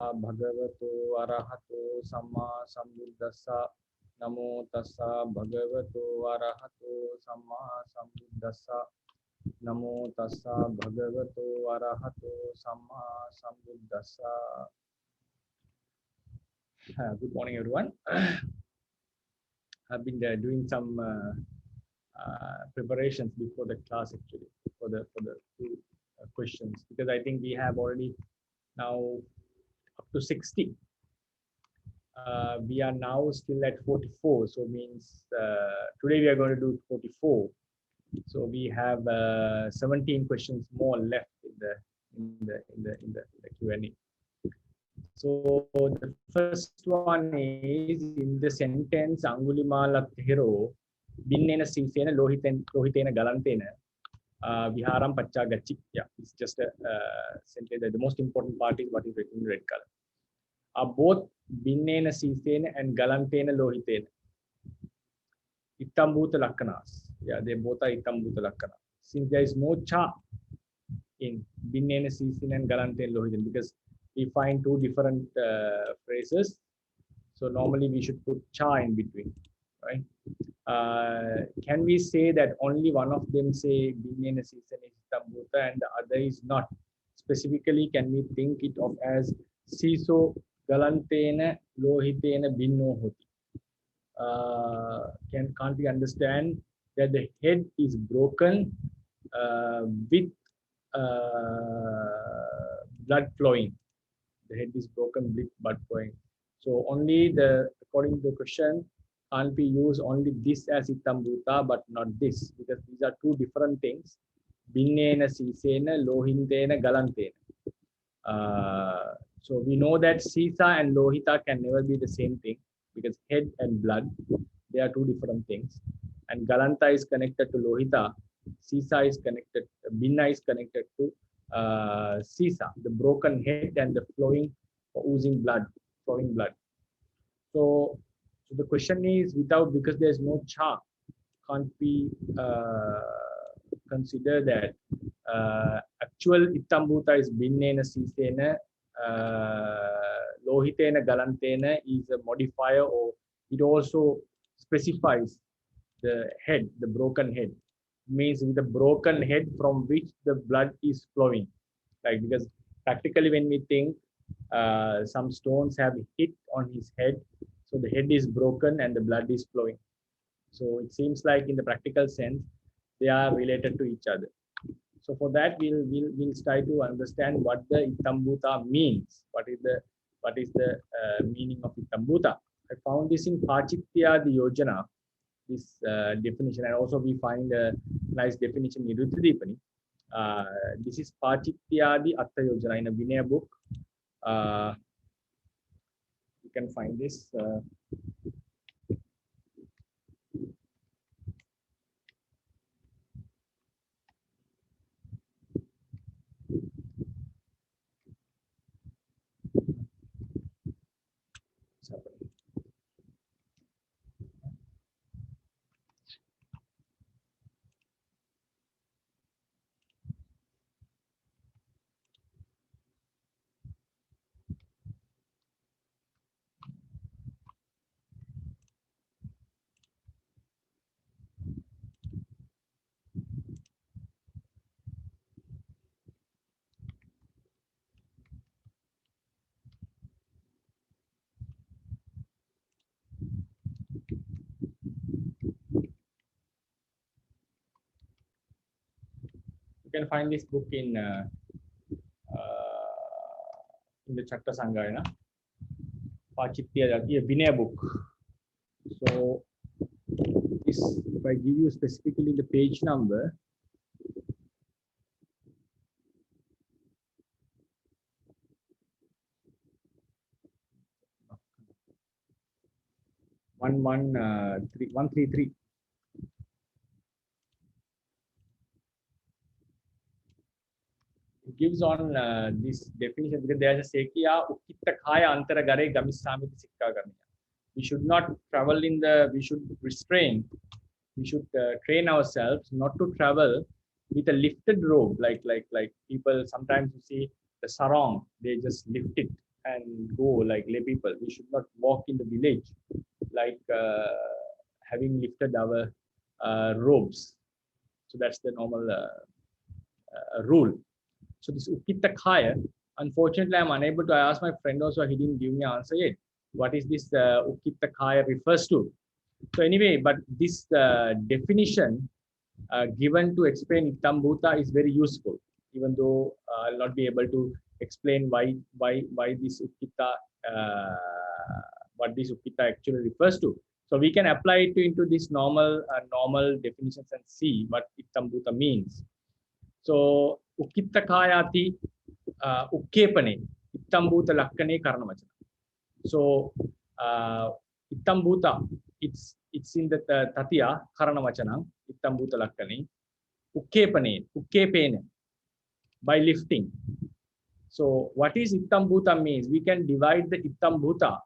भगवतो अरहतो सम्मा सम्बुद्धस्सा नमो तस्सा भगवतो अरहतो सम्मा सम्बुद्धस्सा नमो तस्सा भगवतो अरहतो सम्मा सम्बुद्धस्सा. Good morning, everyone. I've been doing some preparations before the class, actually, for the two questions, because I think we have already now up to 60. We are now still at 44, so means today we are going to do 44. So we have 17 questions more left in the Q&A. So the first one is in the sentence Angulimala Thero Binnena Sisena Lohitena Galantena Viharam Pacha Gachi. Yeah, it's just a sentence that the most important part is what is written in red color. Are both Binnena Sisena and Galantena Lohitena Itambuta Lakanas. Yeah, they both are Itambuta Lakana. Since there is no cha in Binnena Sisena and Galantena Lohitena, because we find two different phrases, so normally we should put cha in between, right? Can we say that only one of them say Binnena Sisena is Itambuta and the other is not? Specifically, can we think it of as Siso Galantena Lohitena Binno Hoti? Can't we understand that the head is broken with blood flowing? The head is broken with blood flowing. So only according to the question, can't we use only this as Itambuta but not this, because these are two different things. Binnena Sisena Lohintena Galantena. So we know that Sisa and Lohita can never be the same thing, because head and blood, they are two different things. And Galanta is connected to Lohita. Sisa is connected, Binna is connected to Sisa, the broken head and the flowing, oozing blood, flowing blood. So the question is, because there's no cha, can't we consider that actual Itambuta is Binnena Sisena, Lohitena Galantena is a modifier, or it also specifies the head, the broken head. Means with the broken head from which the blood is flowing. Like, because practically when we think some stones have hit on his head, so the head is broken and the blood is flowing. So it seems like in the practical sense, they are related to each other. So for that, we'll try to understand what the Itambuta means. What is the meaning of Itambuta? I found this in Pachitya the Yojana, this definition, and also we find a nice definition in Ruddhadipani. This is Pachitya the Atta Yojana in a Vinaya book. You can find this. You can find this book in the Chatta Sangayana, Pachitya, a Vinaya book. So this, if I give you specifically the page number, one three three. It gives on this definition, because there is a Sekiya Ukkitta Khaya Antara Gare Gamisami Sikka Gamiya. We should not travel we should restrain, we should train ourselves not to travel with a lifted robe, like people sometimes you see the sarong, they just lift it and go like lay people. We should not walk in the village like having lifted our robes. So that's the normal rule. So this Ukkitta Khaya, unfortunately, I'm unable to. I asked my friend also, he didn't give me an answer yet. What is this Ukkitta Khaya refers to? So anyway, but this definition given to explain Ittam Bhuta is very useful, even though I'll not be able to explain why this Ukkitta what this Ukkitta actually refers to. So we can apply it into this normal definitions and see what Ittam Bhuta means. So Ukkitta Khayati Ukkepane Ittam Bhuta Lakkane Karanavachana. So Ittam Bhuta, it's in the Tatiya Karanavachanam, Ittam Bhuta Lakkane. Ukkepane, by lifting. So what is Ittam Bhuta means? We can divide the Ittam Bhuta.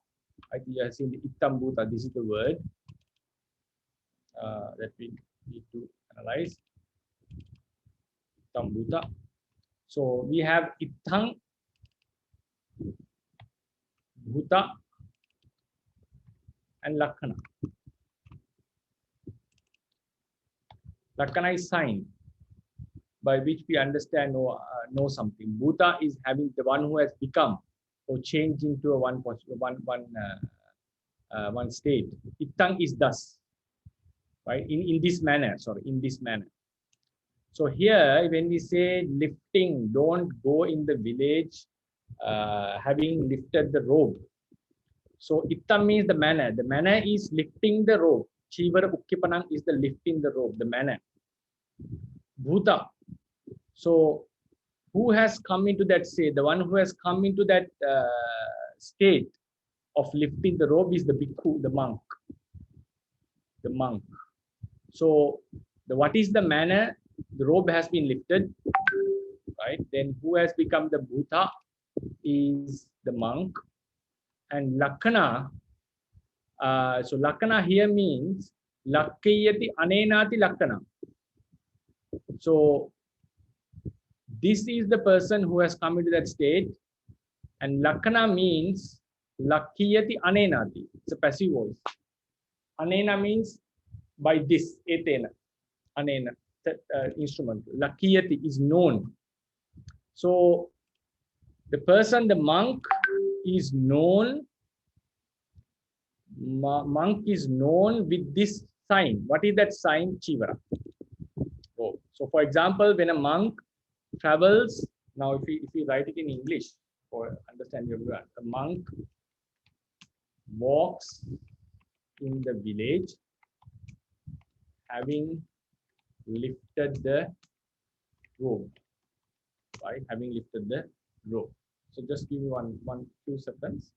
I think you have seen the Ittam Bhuta. This is the word that we need to analyze. Ittam Bhuta. So we have Ittang Bhuta and Lakkana. Lakkana is sign by which we understand or know something. Bhuta is having the one who has become or changed into a one state. Ittang is thus, right? In this manner, sorry, in this manner. So here, when we say lifting, don't go in the village having lifted the robe. So Ittam means the manner. The manner is lifting the robe. Chivara Ukkipanang is the lifting the robe, the manner. Bhuta. So who has come into that state? The one who has come into that state of lifting the robe is the bhikkhu, the monk. The monk. So what is the manner? The robe has been lifted, right? Then who has become the Bhuta is the monk. And Lakkana, so Lakkana here means Lakkayati Anenati Lakkana. So this is the person who has come into that state, and Lakkana means Lakkiyati Anenati. It's a passive voice. Anena means by this, etena, anena, instrument. Lakkiyati is known. So the person, the monk, is known. Monk is known with this sign. What is that sign? Chivara. Oh. So for example, when a monk travels, now if we write it in English for understanding everyone, a monk walks in the village having lifted the robe, right? Having lifted the robe. So just give me one few seconds.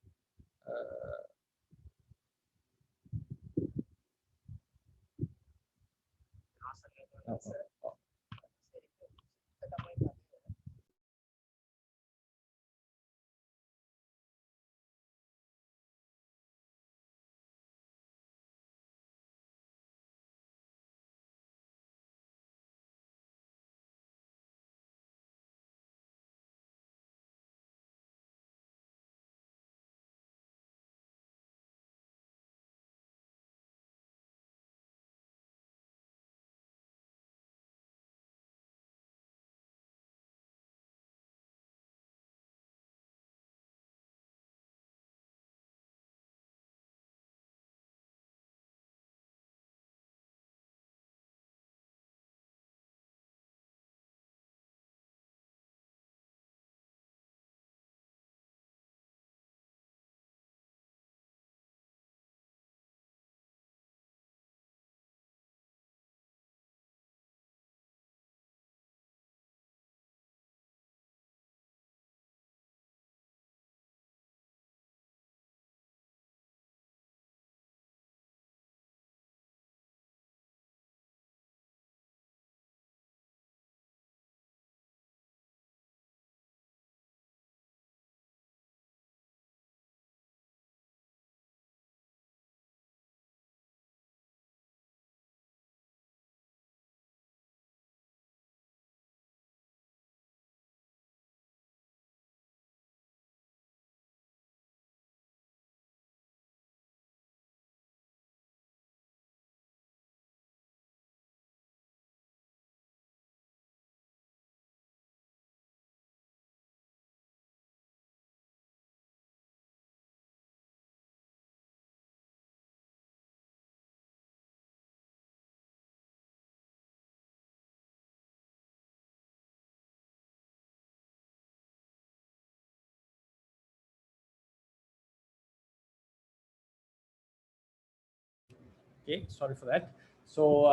Okay, sorry for that. So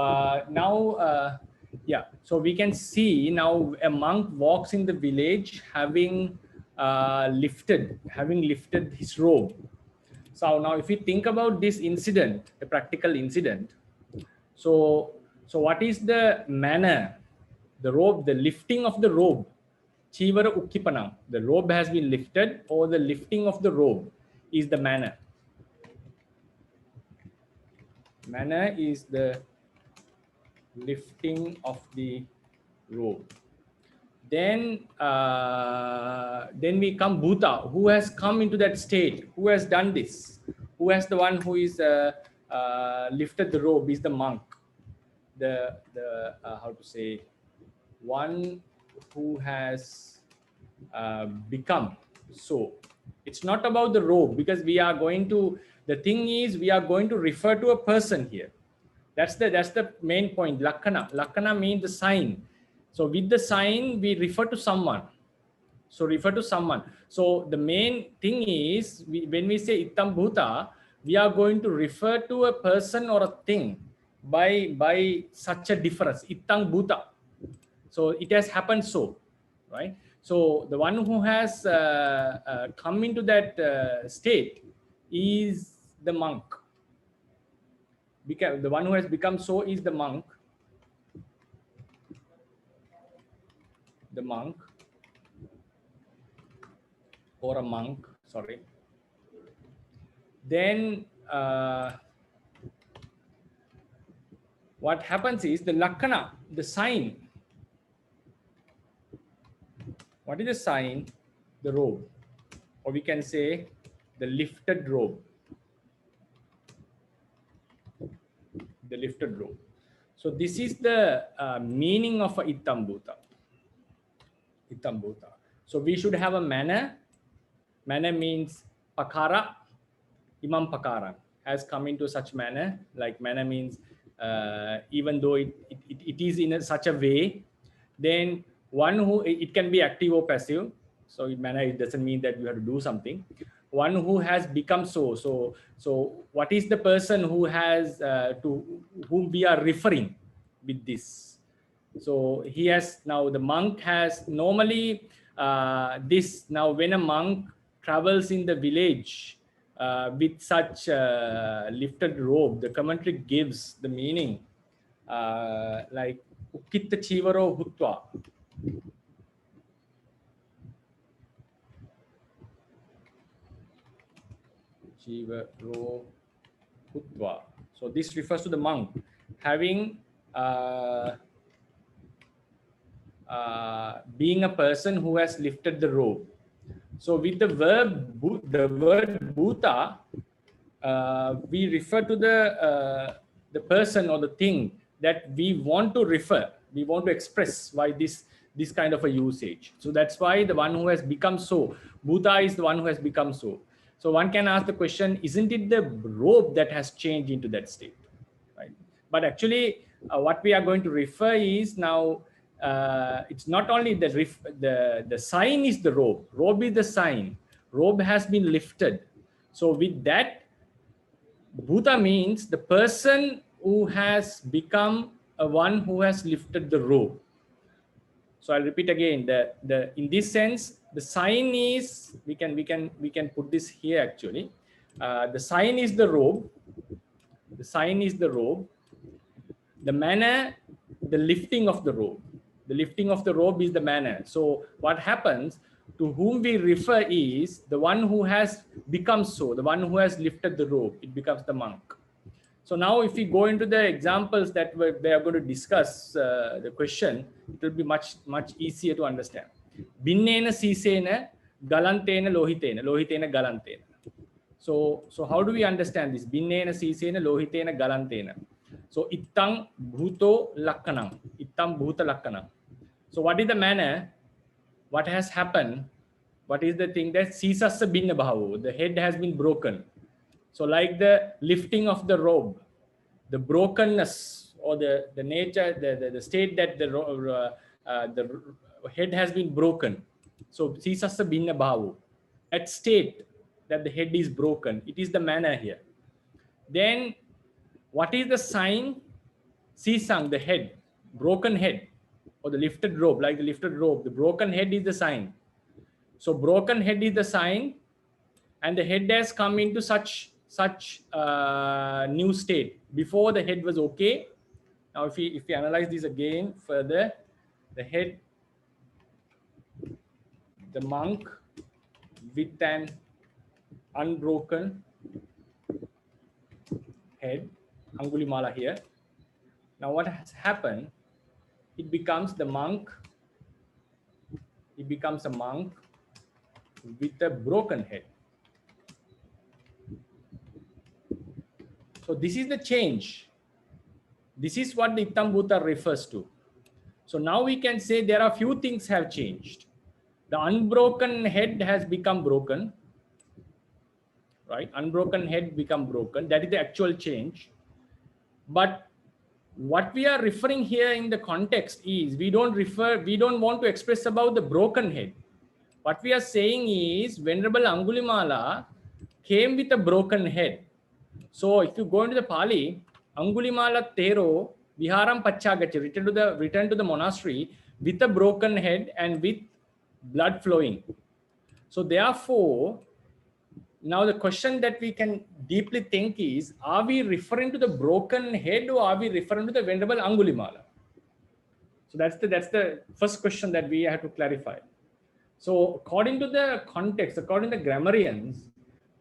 now, yeah, so we can see now a monk walks in the village having lifted his robe. So now, if we think about this incident, a practical incident, so what is the manner, the robe, the lifting of the robe? Chivara ukkipanam. The robe has been lifted, or the lifting of the robe is the manner. Manner is the lifting of the robe. Then we come Bhuta, who has come into that state, who has done this, who has the one who is lifted the robe is the monk, the how to say, one who has become so. It's not about the robe, because we are going to, the thing is, we are going to refer to a person here. That's the main point. Lakkhana means the sign. So with the sign we refer to someone. So refer to someone. So the main thing is, when we say Ittam Bhuta, we are going to refer to a person or a thing by such a difference. Ittam Bhuta. So it has happened so, right? So the one who has come into that state is the monk. The one who has become so is the monk. The monk, or a monk, sorry. Then what happens is the Lakkhana, the sign. What is the sign? The robe, or we can say the lifted robe. The lifted robe. So this is the meaning of a Ittam Bhuta. Ittam Bhuta. So we should have a manner. Manner means pakara. Imam Pakaran has come into such manner. Like manner means even though it is in such a way, then one who, it can be active or passive. So in manner, it doesn't mean that you have to do something. One who has become so. So what is the person who has to whom we are referring with this? So he has, now the monk has normally this, now when a monk travels in the village with such lifted robe, the commentary gives the meaning like Ukkitta Chivaro Hutva. Chivaro Hutva. So this refers to the monk having being a person who has lifted the robe. So with the word bhuta, we refer to the person or the thing that we want to refer. We want to express why this kind of a usage. So that's why the one who has become so. Bhuta is the one who has become so. So one can ask the question: isn't it the robe that has changed into that state, right? But actually, what we are going to refer is now. It's not only the sign is the robe. Robe is the sign. Robe has been lifted. So with that, Bhuta means the person who has become a one who has lifted the robe. So I'll repeat again. The in this sense, the sign is, we can put this here actually. The sign is the robe. The sign is the robe. The manner, the lifting of the robe. The lifting of the robe is the manner. So what happens, to whom we refer is the one who has become so, the one who has lifted the robe. It becomes the monk. So now if we go into the examples that we are going to discuss the question, it will be much easier to understand. Binnena sisena galantena lohitena, lohitena galantena. So how do we understand this? Binnena sisena lohitena galantena. So ittang bhuto lakkanam. Ittam bhuta lakkanam. So what is the manner? What has happened? What is the thing that sisassa binna bhavu? The head has been broken. So like the lifting of the robe, the brokenness or the nature, the state that the head has been broken. So sisassa binna bhavu. That state that the head is broken, it is the manner here. Then What is the sign? Sisang, the head, broken head, or the lifted robe, like the lifted robe. The broken head is the sign. So broken head is the sign, and the head has come into such new state. Before the head was okay. Now if we analyze this again further, the head, the monk with an unbroken head, Angulimala here. Now what has happened? It becomes the monk. It becomes a monk with a broken head. So this is the change. This is what the Ittam Bhuta refers to. So now we can say there are few things have changed. The unbroken head has become broken, right? Unbroken head become broken. That is the actual change. But what we are referring here in the context is we don't want to express about the broken head. What we are saying is Venerable Angulimala came with a broken head. So if you go into the Pali, Angulimala Tero Viharam Pachagacha, return to the monastery with a broken head and with blood flowing. So therefore, now the question that we can deeply think is, are we referring to the broken head or are we referring to the Venerable Angulimala? So that's the first question that we have to clarify. So according to the context, according to the grammarians,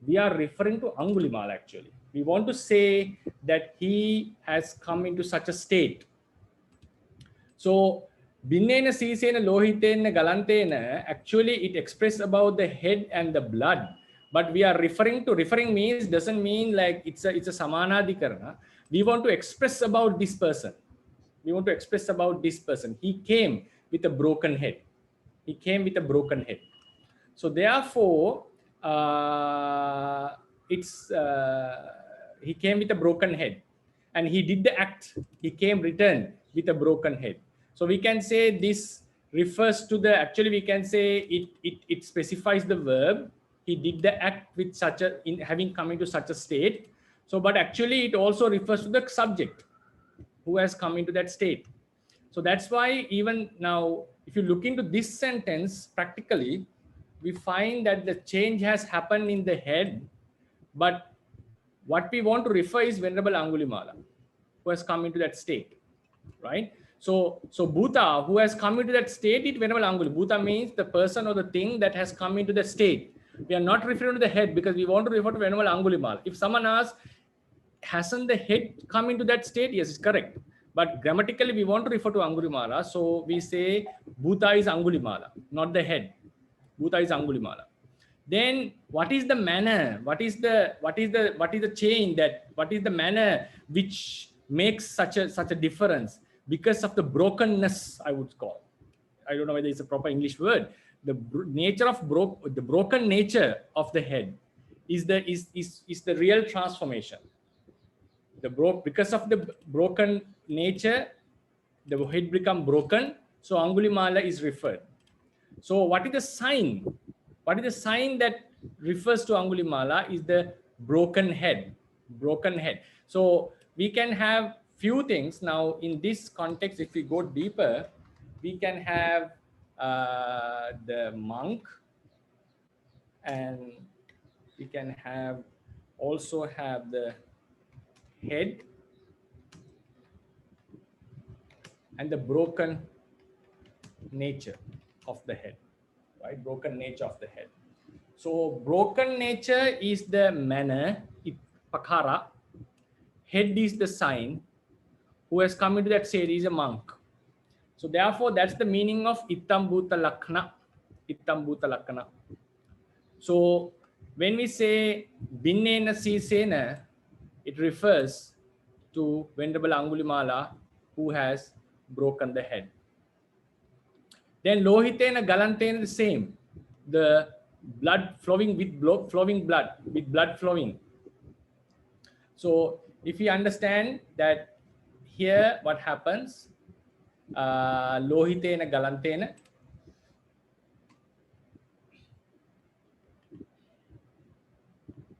we are referring to Angulimala actually. We want to say that he has come into such a state. So Binnena Sisena Lohitena Galantena, actually it expresses about the head and the blood. But we are referring means doesn't mean like it's a samanadhikarana. We want to express about this person. We want to express about this person. He came with a broken head. He came with a broken head. So therefore, he came with a broken head, and he did the act. He came returned with a broken head. So we can say this refers to the. Actually, we can say it specifies the verb. He did the act with such a in having come into such a state. So, but actually, it also refers to the subject who has come into that state. So that's why even now, if you look into this sentence practically, we find that the change has happened in the head, but what we want to refer is Venerable Angulimala, who has come into that state, right? So Bhuta, who has come into that state, is Venerable Angulimala. Bhuta means the person or the thing that has come into the state. We are not referring to the head because we want to refer to Venerable Angulimala. If someone asks, hasn't the head come into that state? Yes, it's correct. But grammatically, we want to refer to Angulimala. So we say Bhuta is Angulimala, not the head. Bhuta is Angulimala. Then what is the manner? What is the chain that? What is the manner which makes such a difference? Because of the brokenness, I would call. I don't know whether it's a proper English word. The nature of the broken nature of the head is the real transformation. Because of the broken nature, the head become broken. So Angulimala is referred. So what is the sign? What is the sign that refers to Angulimala is the broken head. Broken head. So we can have few things now in this context. If we go deeper, we can have the monk, and we can also have the head and the broken nature of the head, right? Broken nature of the head. So broken nature is the manner, pakara. Head is the sign. Who has come into that state is a monk. So therefore, that's the meaning of Ittam Bhuta Lakhana. Ittam Bhuta Lakhana. So when we say Binnena Sisena, it refers to Venerable Angulimala, who has broken the head. Then Lohitena Galantena, the same. The blood flowing with blood flowing. So if we understand that here what happens, Lohitena Galantena.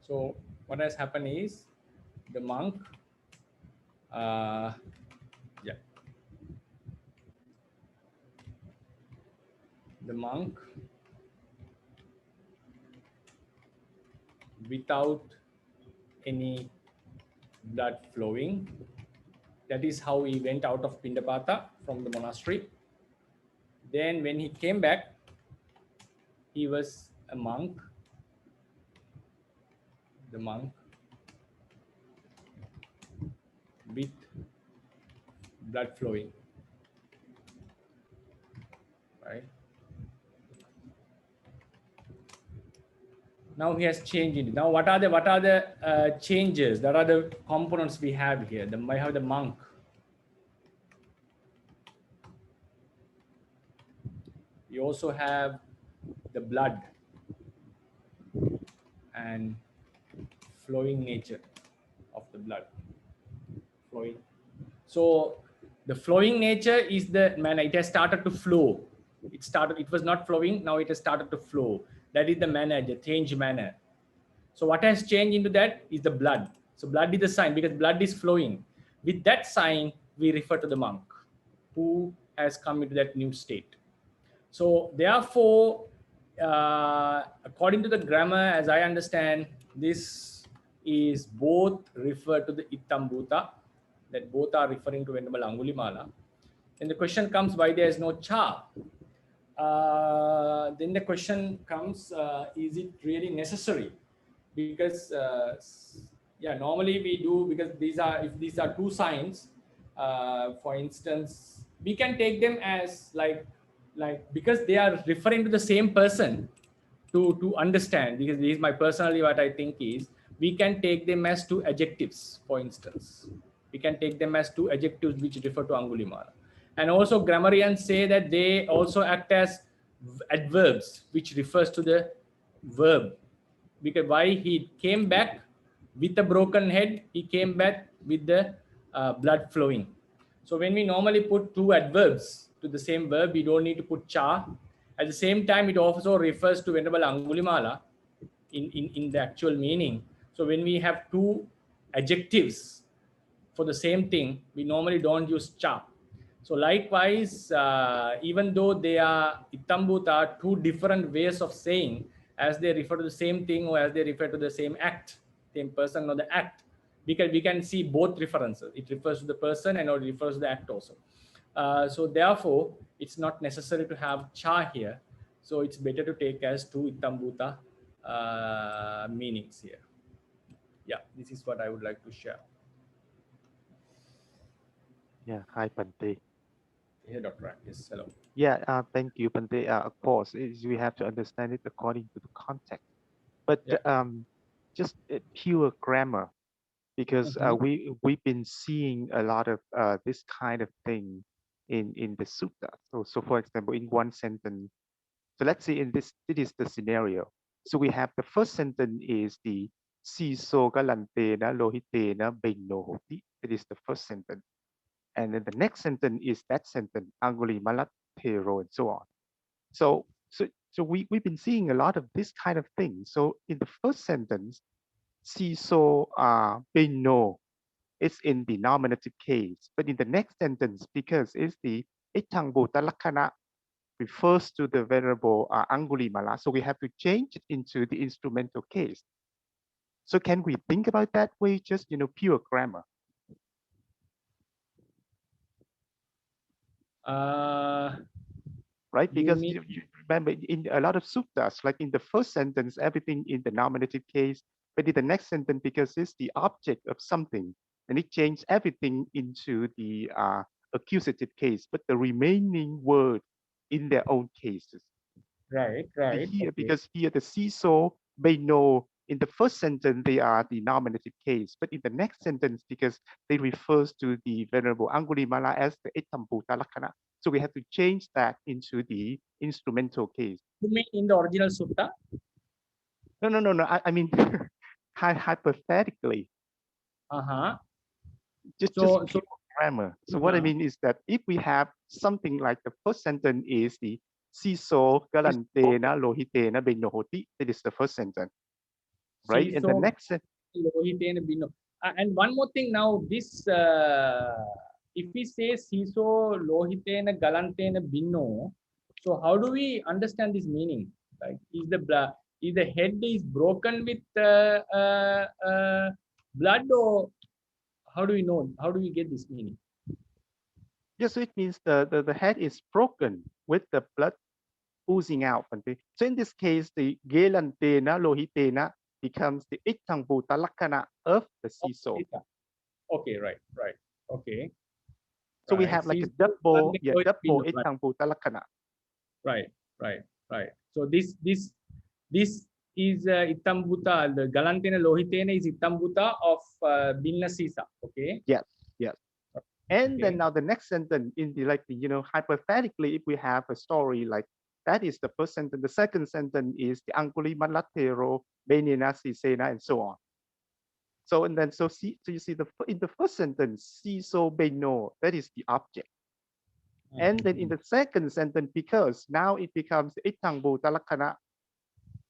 So what has happened is the monk Yeah. The monk without any blood flowing. That is how he went out of Pindapata from the monastery. Then when he came back, he was a monk. The monk with blood flowing, right? Now he has changed it. Now what are the changes? That are the components we have here. I have the monk. We also have the blood and flowing nature of the blood. Flowing. So the flowing nature is the manner. It has started to flow. It was not flowing. Now it has started to flow. That is the manner, the change manner. So what has changed into that is the blood. So blood is the sign because blood is flowing. With that sign, we refer to the monk who has come into that new state. So therefore, according to the grammar, as I understand, this is both referred to the Itambhuta, that both are referring to Venerable Angulimala. And the question comes why there is no cha. Then the question comes, is it really necessary? Because yeah, normally we do, because if these are two signs, for instance, we can take them as like because they are referring to the same person, to understand, because this is my personally what I think is, we can take them as two adjectives. For instance, we can take them as two adjectives which refer to Angulimala. And also grammarians say that they also act as adverbs which refers to the verb, because why he came back with a broken head, he came back with the blood flowing. So when we normally put two adverbs to the same verb, we don't need to put cha. At the same time, it also refers to Venerable Angulimala in the actual meaning. So when we have two adjectives for the same thing, we normally don't use cha. So likewise, even though they are Itambhuta, two different ways of saying, as they refer to the same thing or as they refer to the same act, same person or the act, because we can see both references. It refers to the person and it refers to the act also. So therefore, it's not necessary to have cha here. So it's better to take as two Itambhuta meanings here. Yeah, this is what I would like to share. Yeah, hi Pante. Here, Dr. Akis, hello. Yeah, thank you, Pante. Of course, we have to understand it according to the context. But Yeah. just pure grammar, because Mm-hmm. we've been seeing a lot of this kind of thing in the sutta. So for example, in one sentence, so let's say in this, it is the scenario. So we have the first sentence is the siso galantena lohitena beino hoti. It is the first sentence. And then the next sentence is that sentence, Anguli Malat Hero, and so on. So we've been seeing a lot of this kind of thing. So in the first sentence, siso beino, it's in the nominative case. But in the next sentence, because it's the Itangbuta Lakana refers to the Venerable Angulimala, so we have to change it into the instrumental case. So can we think about that way, just pure grammar? Uh, Right? you Because mean you remember in a lot of suttas, like in the first sentence, everything in the nominative case, but in the next sentence, because it's the object of something, and it changed everything into the accusative case, but the remaining word in their own cases. right, right, Here, okay. because here the CISO may know in the first sentence they are the nominative case, but in the next sentence, because they refers to the Venerable Angulimala as the Etambuta Lakana, so we have to change that into the instrumental case. You mean in the original sutta? No. I mean, hypothetically, Uh-huh. just So pure grammar. So what I uh, mean is that if we have something like the first sentence is the Siso it's galantena lohitena benohoti, that is the first sentence, right? And the so next Lohitena Bino. And one more thing now, this if we say siso lohitena galantena binno, so how do we understand this meaning? Like, is the head is broken with blood, or how do we know? How do we get this meaning? Yes, so it means the head is broken with the blood oozing out. So in this case, the Gelantena lohitena becomes the Ittang Bhuta Lakkhana of the siso. Okay, right, right. Okay. So we Right. have like a Siso double, galantena yeah, lohitena double binno, right. Ittang Bhuta Lakkhana. Right, right, right. So this is Itambuta. The Galantena Lohitena is Itambuta of Binna Sisa. Okay. Yes, yes. And Okay. then now the next sentence in the like hypothetically, if we have a story like that is the first sentence. The second sentence is the Angulimalathero, Benina Sisena, and so on. So and then so you see in the first sentence, siso beno, that is the object. And then in the second sentence, because now it becomes Ittang Bhuta Lakkhana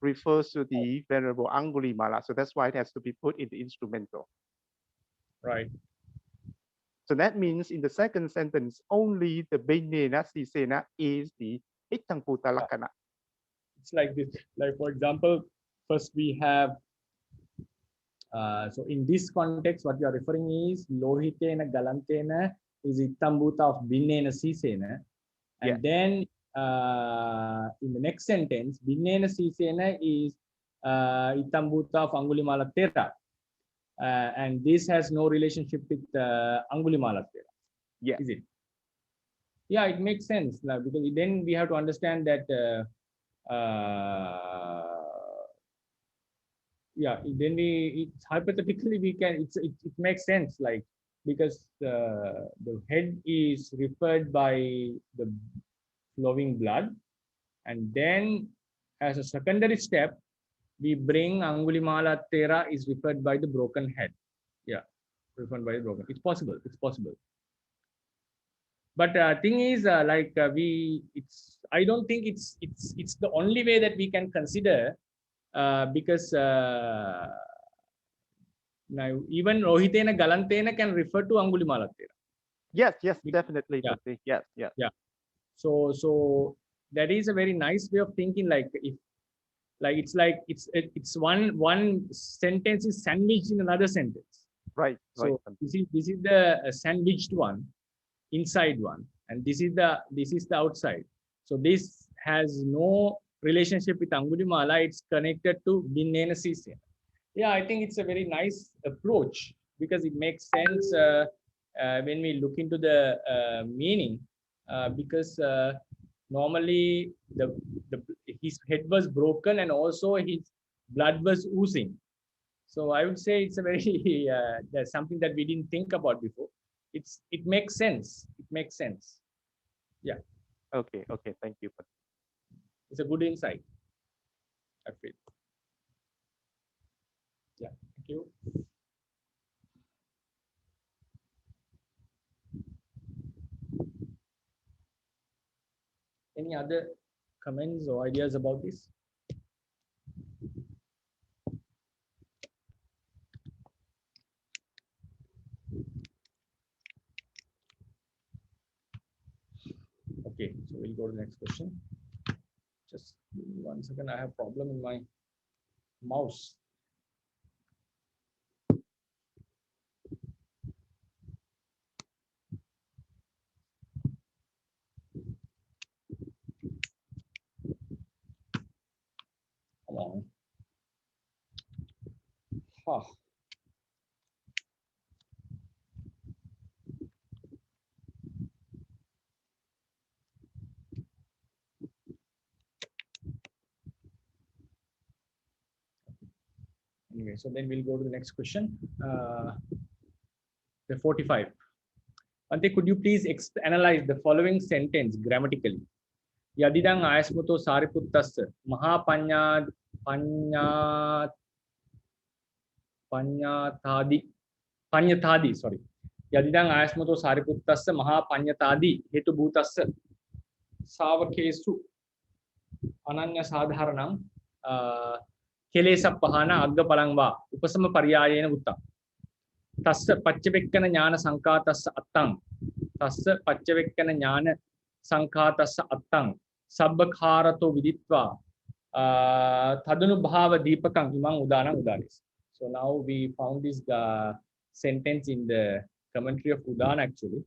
refers to the Venerable Angulimala. So that's why it has to be put in the instrumental. Right. So that means in the second sentence, only the Benena Sisena is the Ittang Bhuta Lakkhana. It's like this. Like, for example, first we have so in this context, what you are referring is Lohitena Galantena is Itambuta of Binnena Sisena. And Yeah. then in the next sentence, Binnena Sisena is Itambuta of Angulimala Thera. And this has no relationship with Angulimala Thera. Yeah. Is it? Yeah, it makes sense because then we have to understand that yeah, then it's hypothetically we can it makes sense, like, because the head is referred by the flowing blood, and then as a secondary step we bring Angulimala Thera is referred by the broken head. Yeah, referred by the broken. It's possible. It's possible. But thing is, I don't think it's the only way that we can consider, because now even Rohitena Galantena can refer to Angulimala Thera. Yes, yes, definitely. Yeah. Yes, yes. Yeah. So that is a very nice way of thinking. Like, if it's one sentence is sandwiched in another sentence. Right. So right. this is the sandwiched one, inside one, and this is the outside. So this has no relationship with Angulimala. It's connected to Binnena Sisena. Yeah, I think it's a very nice approach because it makes sense when we look into the meaning, because normally his head was broken and also his blood was oozing. So I would say it's a very that's something that we didn't think about before. It makes sense. It makes sense. Yeah. Okay. Okay. Thank you. It's a good insight, I feel. Yeah. Thank you. Any other comments or ideas about this? Okay, so we'll go to the next question. Just 1 second. I have problem in my mouse. Come on. Huh. Anyway, so then we'll go to the next question. The 45. Ante, could you please analyze the following sentence grammatically? Yadidang ayasmuto sariputtasya maha panyatadi, sorry. Yadidang ayasmuto sariputtasya maha panyatadi hetu bhutasya savakesu ananya sadharanam kelesa pahana agga palangva upasama paryayena utta. Tassa Pachavekkana Jnana Sankatassa Attang. Tassa Pachavekkana Jnana Sankatassa Attang. Sabbakarato Viditva. Tadunu Bhava Deepakam Imam Udana Udanis. So now we found this sentence in the commentary of Udana actually.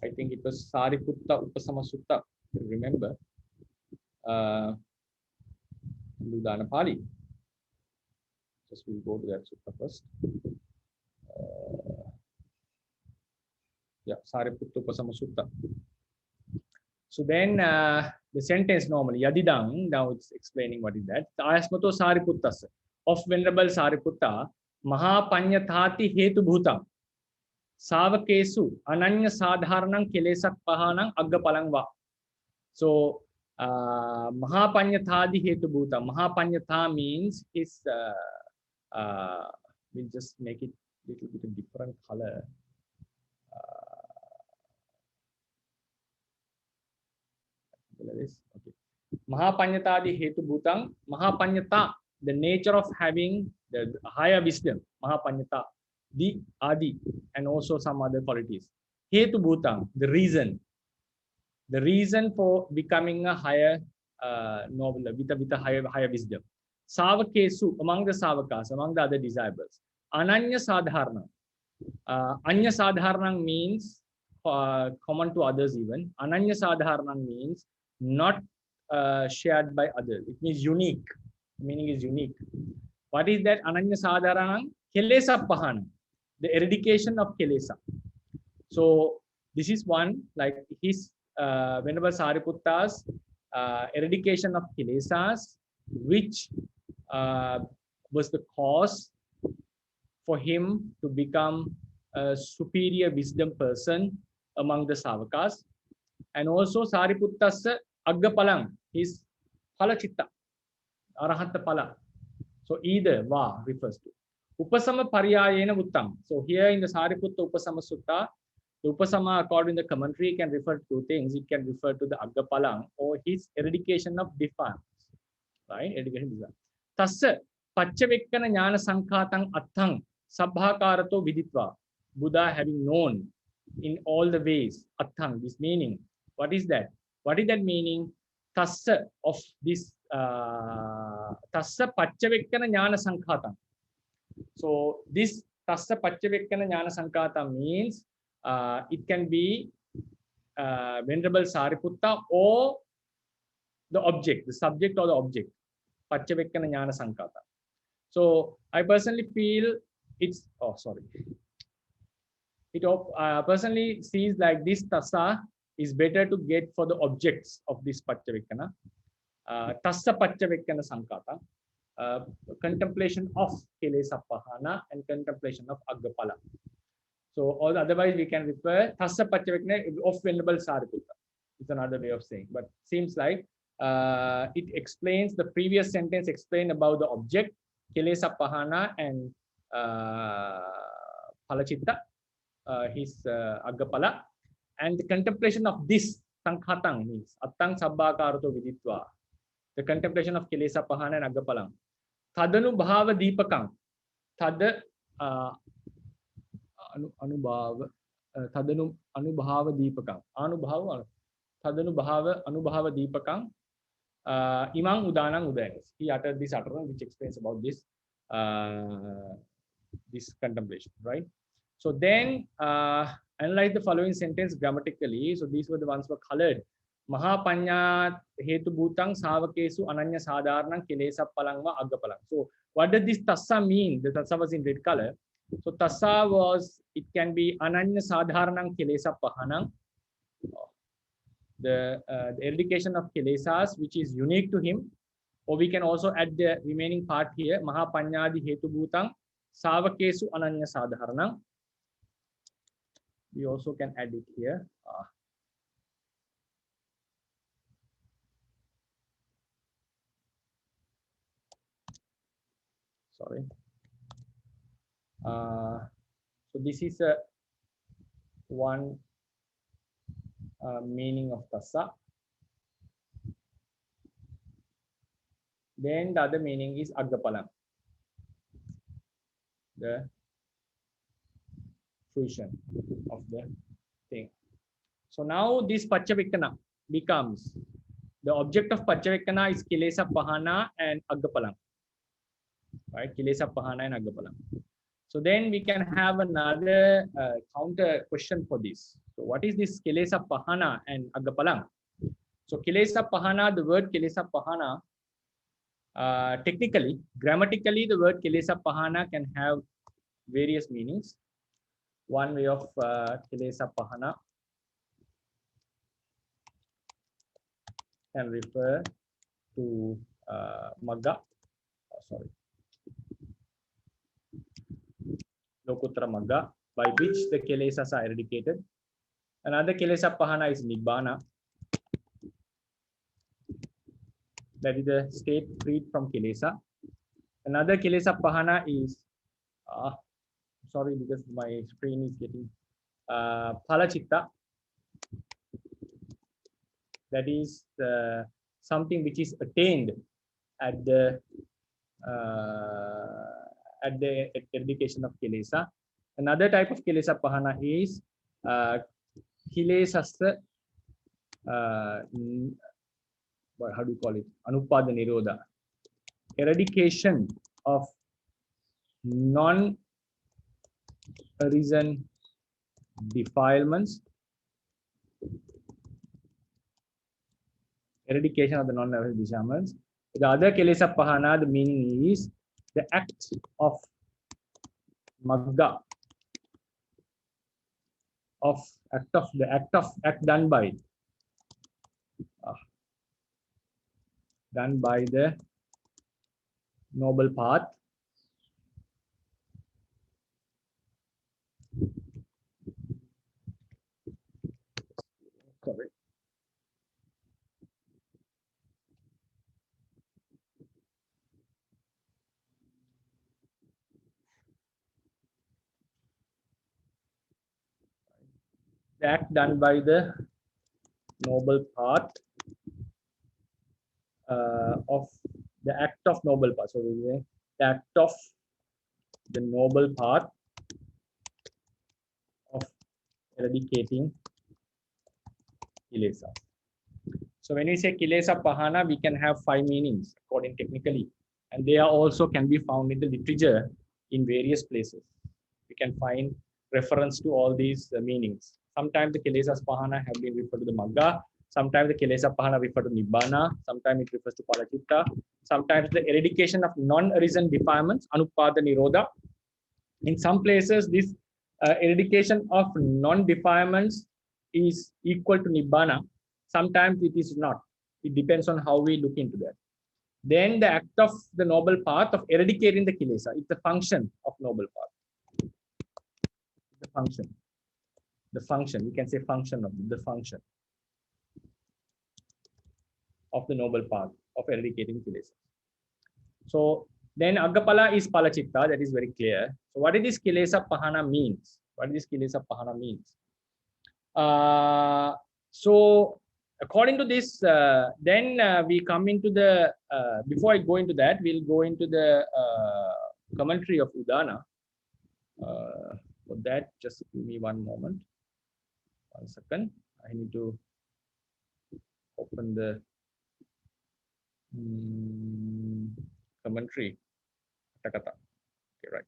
I think it was Sariputta Upasama Sutta. Remember, Udana Pali. Just we'll go to that sutta first. Yeah, Sariputta Upasama Sutta. So then the sentence normally, Yadidang, now it's explaining what is that. Ayasmato Sariputtas, of Venerable Sariputta, Mahapanyatati Hetu Bhutam, Savakesu, Ananya Sadharanang Kilesak Pahanang Aggapalang Va. So Mahapanyatadi Hetu Bhutam, Mahapanyata means his, we'll just make it a little bit of different color. Okay. Mahapanyatadi Hetu Bhutang, Mahapanyata, the nature of having the higher wisdom, Mahapanyata, the Adi, and also some other qualities. Hetu Bhutang, the reason for becoming a higher noble, with a higher wisdom. Savakesu, among the Savakas, among the other disciples. Ananya Sadharana. Anya Sadharana means common to others even. Ananya Sadharana means not shared by others. It means unique. Meaning is unique. What is that? Ananya Sadharana? Kilesa Pahana. The eradication of Kilesa. So this is one, like his Venerable Sariputta's eradication of Kilesas, which was the cause for him to become a superior wisdom person among the Savakas. And also Sariputta's Aggapalang, his Palachitta, Arahanta Pala. So either Va refers to. Upasama Paryayena Uttam. So here in the Sariputta Upasama Sutta, the Upasama according to the commentary can refer to two things. It can refer to the Aggapalang or his eradication of defiance. Right? Eradication defiance. Tassa Pachavekkana Jnana Sankhatang Attang Sabbhakarato Viditva. Buddha having known in all the ways, Attang, this meaning. What is that? What is that meaning? Tassa of this Tassa Pachavekkana Jnana Sankhatang. So this Tassa Pachavekkana Jnana Sankata means it can be Venerable Sariputta or the object, the subject or the object. Pachavekkana Jnana Sankata. So I personally feel it's, oh sorry. It personally sees like this Tassa is better to get for the objects of this Pachavekkana. Tassa Pachavekkana Sankata. Contemplation of Kilesa Pahana and contemplation of Aggapala. So all otherwise we can refer Tassa Pachavekkana of Venerable Sariputta. It's another way of saying, but seems like it explains the previous sentence explained about the object Kilesa Pahana and Palachitta, his Aggapala, and the contemplation of this Sankhatang means Attang Sabbakarato Viditva, the contemplation of Kilesa Pahana and Aggapalang. Tadanu Bhava Deepakam. Tad Anubhava Tadanu Anubhava Deepakam. Anubhava Tadanu Bhava Anubhava Deepakam. Imam Udanang Udanis. He uttered this utterance which explains about this this contemplation, right? So then analyze the following sentence grammatically. So these were the ones were colored. Mahapanya Hetu Bhutang Savakesu Ananya Sadharanang Kilesa Palangva Aggapalang. So what does this Tassa mean? The Tassa was in red color. So Tassa was, it can be Ananya Sadharanang Kilesa Pahanang, the eradication of Kilesas, which is unique to him. Or we can also add the remaining part here, Mahapanyadi Hetu Bhutang Savakesu Ananya Sadharanang. We also can add it here. Sorry. So this is a one meaning of Tassa. Then the other meaning is Aggapalang. The fruition of the thing. So now this Pachavikana becomes, the object of Pachavikana is Kilesa Pahana and Aggapalam. Right? Kilesa Pahana and Aggapalam. So then we can have another counter question for this. So what is this Kilesa Pahana and Aggapalam? So Kilesa Pahana, the word Kilesa Pahana, technically, grammatically, the word Kilesa Pahana can have various meanings. One way of Kilesa Pahana can refer to Magga, Lokuttara Magga, by which the Kilesas are eradicated. Another Kilesa Pahana is Nibbana, that is the state freed from Kilesa. Another Kilesa Pahana is, sorry, because my screen is getting Phalachitta, that is something which is attained at the eradication of Kilesa. Another type of Kilesa Pahana is Kilesasa, how do you call it? Anupada Nirodha, eradication of non-arisen defilements, eradication of the non-arisen defilements. The other Kilesa Pahana, the meaning is the act of Magga, act done by the noble path the act done by the noble path of the act of noble path. So the act of the noble path of eradicating Kilesa. So when we say Kilesa Pahana, we can have 5 meanings according technically, and they are also can be found in the literature in various places. We can find reference to all these meanings. Sometimes the Kilesas Pahana have been referred to the Magga. Sometimes the Kilesa Pahana refer to Nibbana. Sometimes it refers to Phalachitta. Sometimes the eradication of non-arisen defilements, Anupada Nirodha. In some places, this eradication of non-defilements is equal to Nibbana. Sometimes it is not. It depends on how we look into that. Then the act of the noble path of eradicating the Kilesa, it's a function of noble path. The function, we can say function of the function of the noble path of eradicating Kilesa. So then Aggapala is Phalachitta, that is very clear. So what is this Kilesa Pahana means? What is this Kilesa Pahana means? So according to this, then we come into the, before I go into that, we'll go into the commentary of Udana. For that, just give me one moment. 1 second. I need to open the commentary. Okay, right.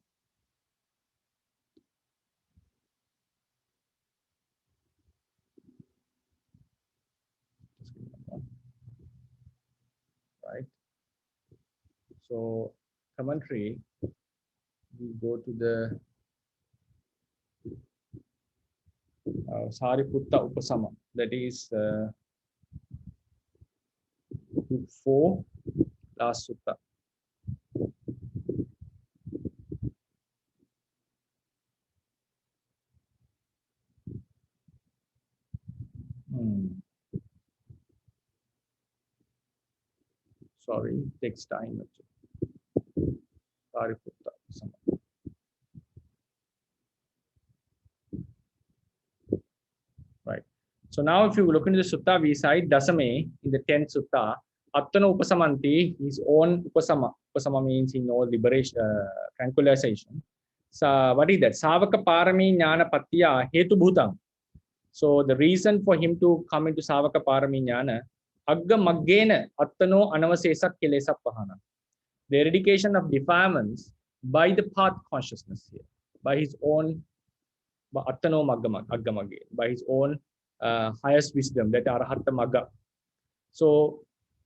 Right. So commentary, we go to the Sariputta Upasama, that is book 4, last sutta. Sorry, it takes time. Sariputta Upasama. Right. So now if you look into the sutta, we cite Dasame in the 10th sutta. Attana Upasamanti, his own Upasama. Upasama means in all liberation, tranquilization. what is that? Savaka Parami Jnana Patya Hetu Bhutam. So the reason for him to come into Savaka Parami Jnana, Agga Maggena Attano Anavasesa Kilesa Pahana. The eradication of defilements by the path consciousness here, by his own Attano Agga Magge, by his own highest wisdom, that Arahatta Magga. So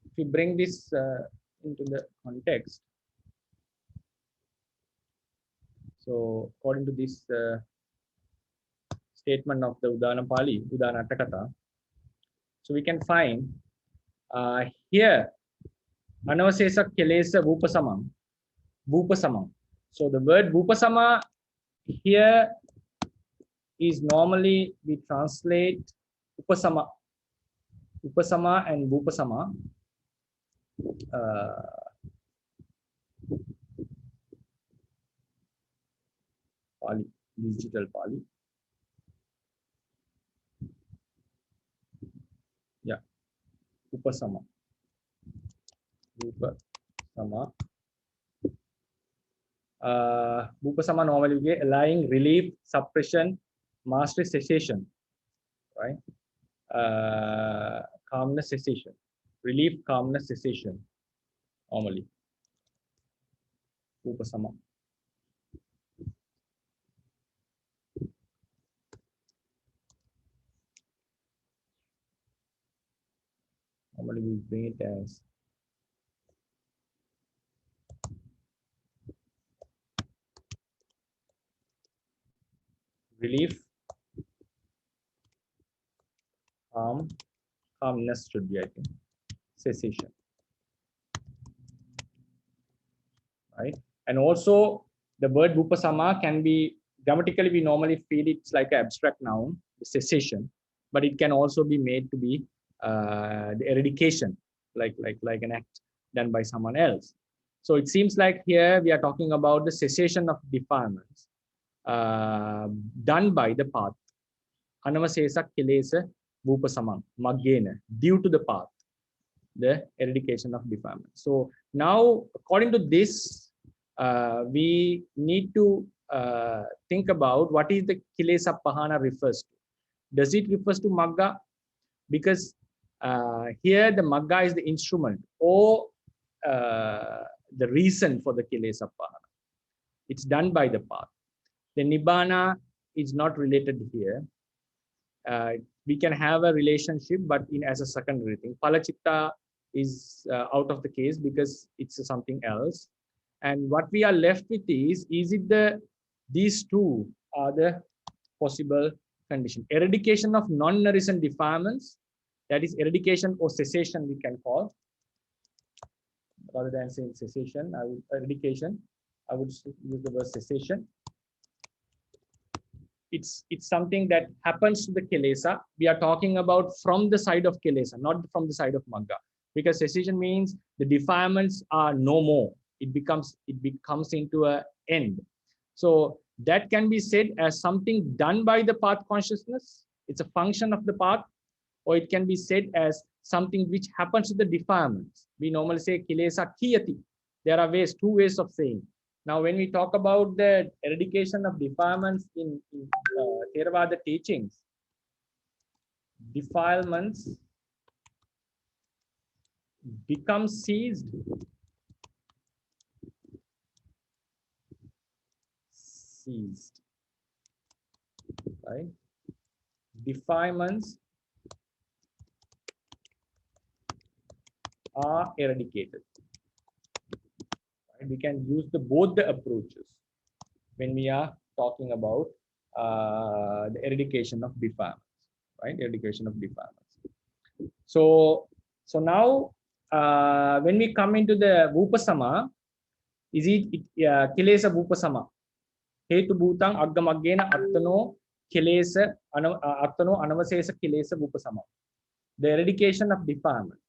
if we bring this into the context, so according to this statement of the Udana Pali, Udana Attakatha, so we can find here Anavasesa Kelesa Bhupasamam. So the word Bhupasama here is normally we translate Upasama and Bhupasama. Pali, digital Pali. Yeah, Upasama. Bhupasama normally we get allowing relief, suppression, mastery, cessation, right? Calmness, cessation, relief, calmness, cessation, normally. Bhupasama. Normally we bring it as relief, calmness should be, I think, cessation, right? And also the word Bhupasama can be grammatically, we normally feel it's like an abstract noun, cessation, but it can also be made to be the eradication, like an act done by someone else. So it seems like here we are talking about the cessation of defilements done by the path. Anavasesa Kilesa Bhupasamam Maggena, due to the path, the eradication of defilement. So now, according to this, we need to think about what is the Kilesa Pahana refers to. Does it refers to Magga? Because here the Magga is the instrument or the reason for the Kilesa Pahana. It's done by the path. The Nibbana is not related here. We can have a relationship, but as a secondary thing. Palachitta is out of the case because it's something else. And what we are left with is it these two are the possible condition. Eradication of non-nourishing defilements, that is eradication or cessation we can call. Rather than saying cessation, eradication, I would use the word cessation. It's something that happens to the Kilesa. We are talking about from the side of Kilesa, not from the side of Magga. Because cessation means the defilements are no more. It becomes into an end. So that can be said as something done by the path consciousness. It's a function of the path, or it can be said as something which happens to the defilements. We normally say Kilesa Kiyati. There are two ways of saying. Now, when we talk about the eradication of defilements in Theravada teachings, defilements become seized. Right? Defilements are eradicated. Right? We can use both the approaches when we are talking about the eradication of defilements, right? Eradication of defilements. So now when we come into the Bhupasama, is it Kilesa Bhupasama? Hetu Bhutang Aggamagena Attano Kilesa Attano Anavasesa Kilesa Bhupasama. The eradication of defilements.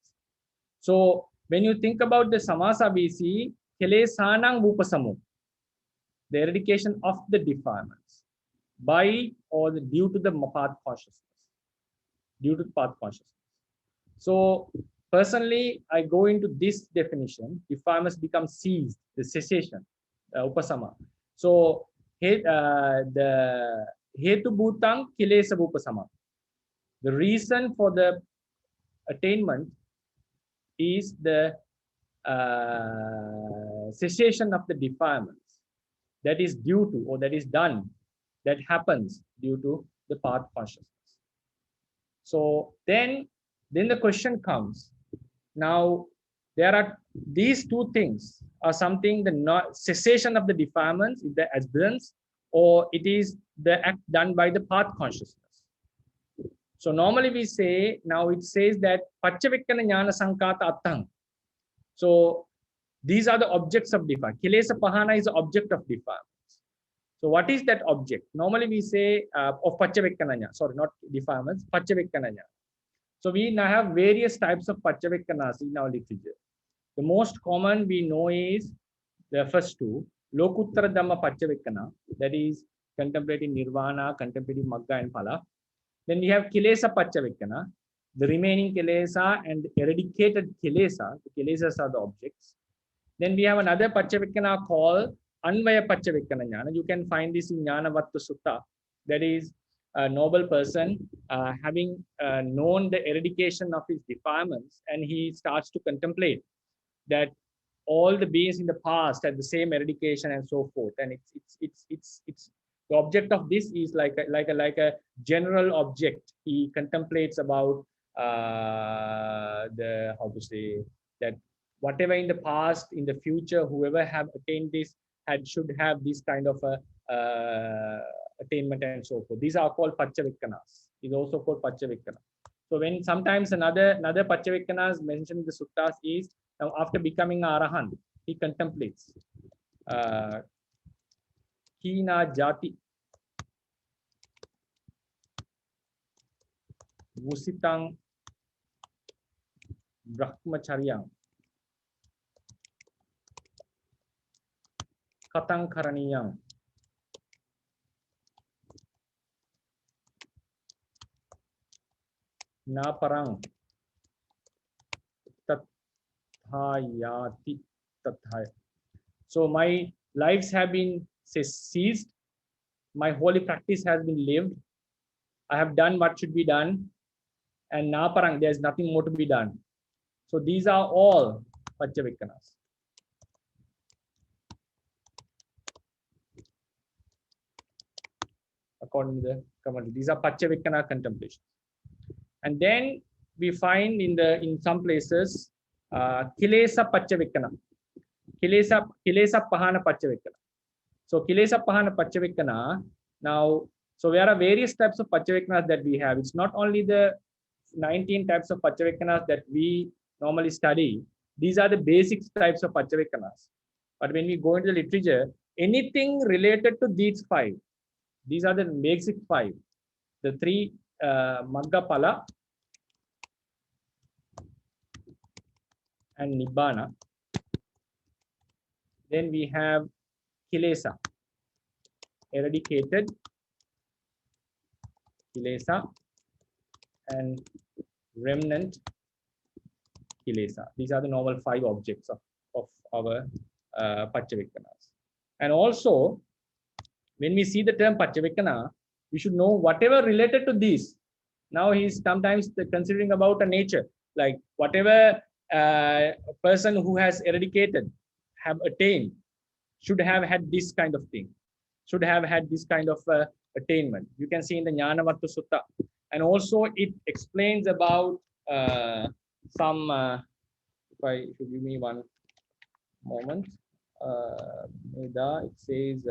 So when you think about the Samasa, we see Kilesanang Bhupasamu, the eradication of the defilements by or due to the path consciousness. Due to path consciousness. So personally, I go into this definition. Defilements become seized, the cessation, upasama. So the hetu bhutang kilesa bhupasamam. The reason for the attainment is the cessation of the defilements that is due to, or that is done, that happens due to the path consciousness. So then the question comes, now there are these two things are something, the not cessation of the defilements is the absence, or it is the act done by the path consciousness. So normally we say, now it says that Pachavikkana Jnana Sankata Attang. So these are the objects of defilement. Kilesa Pahana is the object of defilements. So what is that object? Normally we say of Pachavikkana Jnana, sorry, not defilements, Pachavikkana Jnana. So we now have various types of Pachavikkanas in our literature. The most common we know is the first two, Lokuttara Dhamma Pachavikkana, that is contemplating Nirvana, contemplating Magga and Phala. Then we have Kilesa Pachavikkana, the remaining Kilesa and eradicated Kilesa. The Kilesas are the objects. Then we have another Pachavikkana called Anvaya Pachavikkana Jnana. You can find this in Jnanavattu Sutta. That is a noble person having known the eradication of his defilements, and he starts to contemplate that all the beings in the past had the same eradication and so forth. And it's the object of this is like a general object. He contemplates about the, how to say, that whatever in the past, in the future, whoever have attained this should have this kind of a attainment and so forth. These are called Pachavikkanas. Is also called Pachavikkana. So when sometimes another Pachavikkanas mentioned in the suttas is, now after becoming Arahant, he contemplates Hina Jati Vusitang Brahmacharyang Katang Karaniyang Na Parang Tathayati Tathaya. So my lives have been ceased, my holy practice has been lived, I have done what should be done, and Na Parang, there's nothing more to be done. So these are all Pachavikkanas. According to the commentary, these are Pachavikkana contemplations. And then we find in some places Kilesa Pachavikkana, Kilesa Pahana Pachavikkana. So Kilesa Pahana Pachavikkana. Now, so there are various types of Pachavikkanas that we have. It's not only the 19 types of Pachavikkanas that we normally study. These are the basic types of Pachavikkanas. But when we go into the literature, anything related to these five, these are the basic five. The three Magga, Phala and Nibbana. Then we have Kilesa, eradicated Kilesa and remnant Kilesa. These are the normal five objects of our Pachavikkanas. And also, when we see the term Pachavikkana, we should know whatever related to these. Now he's sometimes considering about a nature, like whatever person who has eradicated, have attained, should have had this kind of thing, should have had this kind of attainment. You can see in the Jnanavattu Sutta. And also it explains about some, if you give me one moment, it says,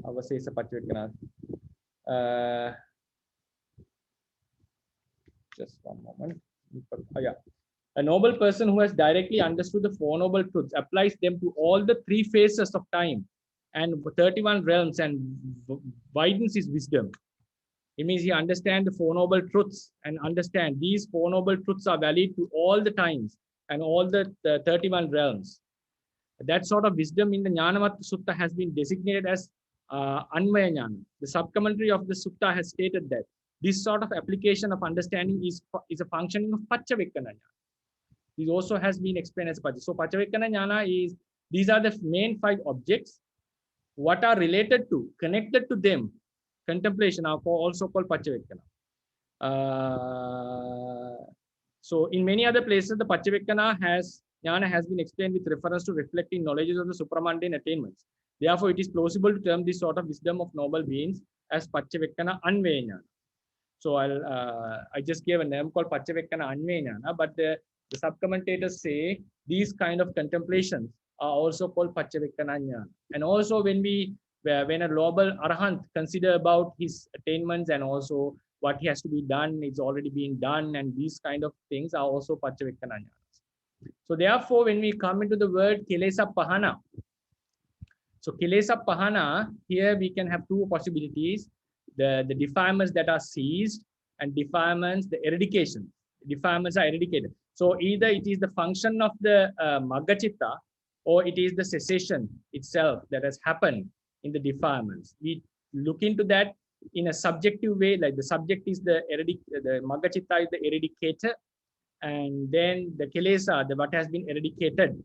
Avasesa Pachavikkana. Just one moment. Yeah. A noble person who has directly understood the Four Noble Truths applies them to all the three phases of time and 31 realms and widens his wisdom. It means he understands the Four Noble Truths and understand these Four Noble Truths are valid to all the times and all the 31 realms. That sort of wisdom in the Jnanavattu Sutta has been designated as Anvaya Jnana. The sub-commentary of the Sutta has stated that this sort of application of understanding is a functioning of Pachavikkana Jnana. This also has been explained as Pachavikkana. So Pachavikkana Jnana is, these are the main five objects. what are related to, connected to them, contemplation are also called Paccavakkana. So in many other places, the Paccavakkana jnana has been explained with reference to reflecting knowledges of the supramundane attainments. Therefore, it is plausible to term this sort of wisdom of noble beings as Paccavakkana Anvaya jnana. So I just gave a name called Paccavakkana Anvaya jnana, but the sub-commentators say these kind of contemplations are also called Paccavakkana jnana. And also when a noble arahant consider about his attainments and also what he has to be done, it's already been done, and these kind of things are also Paccavakkana jnana. So therefore, when we come into the word Kilesa Pahana, so Kilesa Pahana, here we can have two possibilities: the defilements that are seized and defilements, the eradication. Defilements are eradicated. So either it is the function of the Magga Chitta, or it is the cessation itself that has happened in the defilements. We look into that in a subjective way, like the subject is the Magga Chitta is the eradicator, and then the Kilesa, what has been eradicated.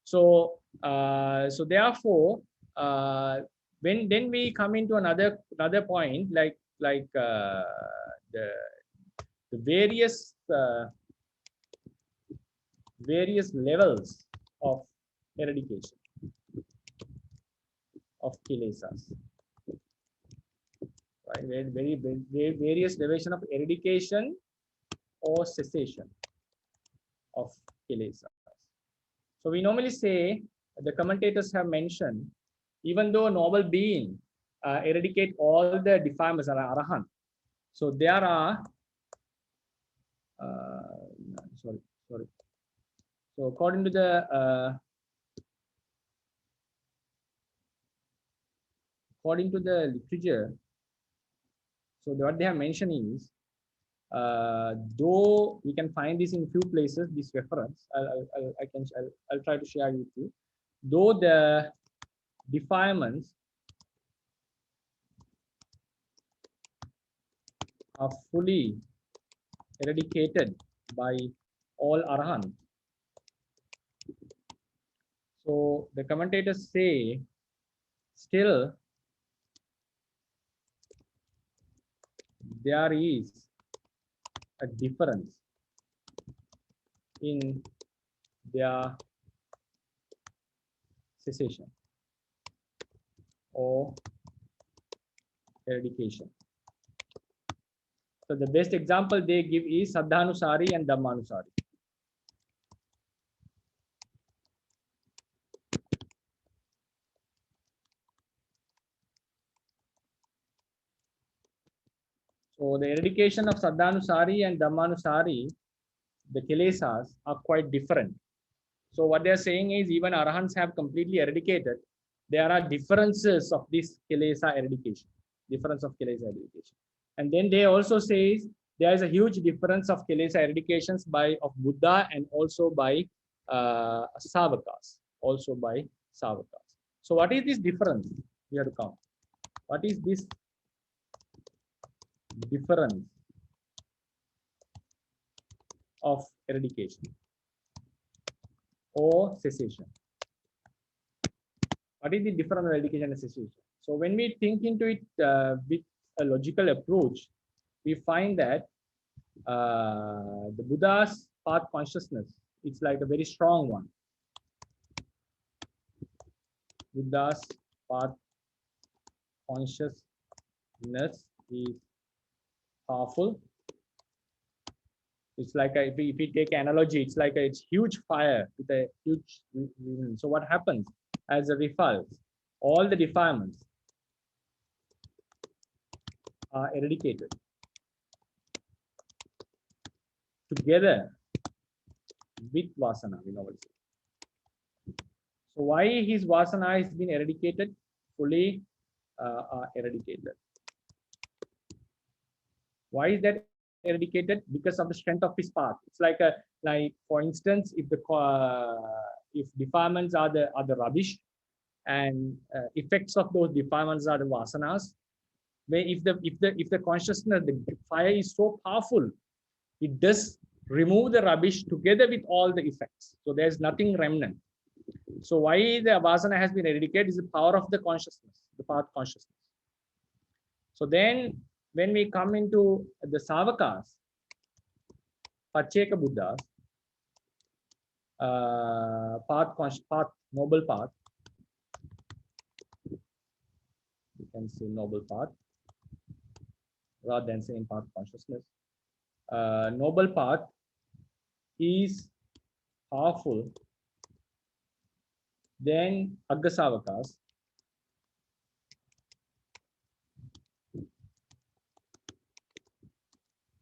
So, so therefore, when then we come into another point, like the various levels of eradication of kilesas, right? Various levels of eradication or cessation of kilesas. So we normally say, the commentators have mentioned, even though a noble being eradicate all the defilements, are arahant. So there are, sorry. So according to the literature, so what they have mentioned is, though we can find this in few places, this reference, I'll try to share with you. Though the defilements are fully eradicated by all arahant, so the commentators say still there is a difference in their cessation or eradication. So the best example they give is Saddhanusari and Dhammanusari. So the eradication of Saddhanusari and Dhammanusari, the kilesas are quite different. So what they are saying is, even arahants have completely eradicated, there are differences of this kilesa eradication, difference of kilesa eradication. And then they also say there is a huge difference of kilesa eradications of Buddha and also by Savakas, So what is this difference? We have to count. What is this difference of eradication or cessation? What is the difference of eradication and cessation? So when we think into it with a logical approach, we find that the Buddha's path consciousness, it's like a very strong one. Buddha's path consciousness is powerful. It's like if we take an analogy, it's like it's huge fire with a huge. So what happens as a result? All the defilements are eradicated together with vasana. We know what it is. So why his vasana has been eradicated? Fully eradicated. Why is that eradicated? Because of the strength of his path. It's like for instance, if defilements are the rubbish, and effects of those defilements are the vasanas, where if the consciousness, the fire is so powerful, it does remove the rubbish together with all the effects. So there's nothing remnant. So why the vasana has been eradicated is the power of the consciousness, the path consciousness. So then when we come into the Savakas, Pacceka Buddhas, path, noble path, you can say noble path rather than saying path consciousness. Noble path is powerful than Aggasavakas.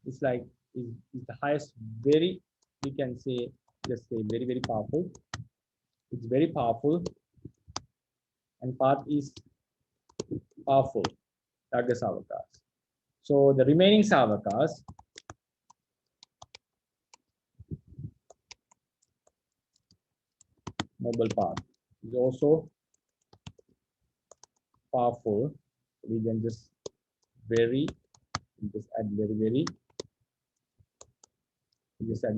It's like is the highest, very, we can say, just say very, very powerful. It's very powerful, and path is powerful, Aggasavakas. So the remaining Savakas, noble path is also powerful. We can just add very, just add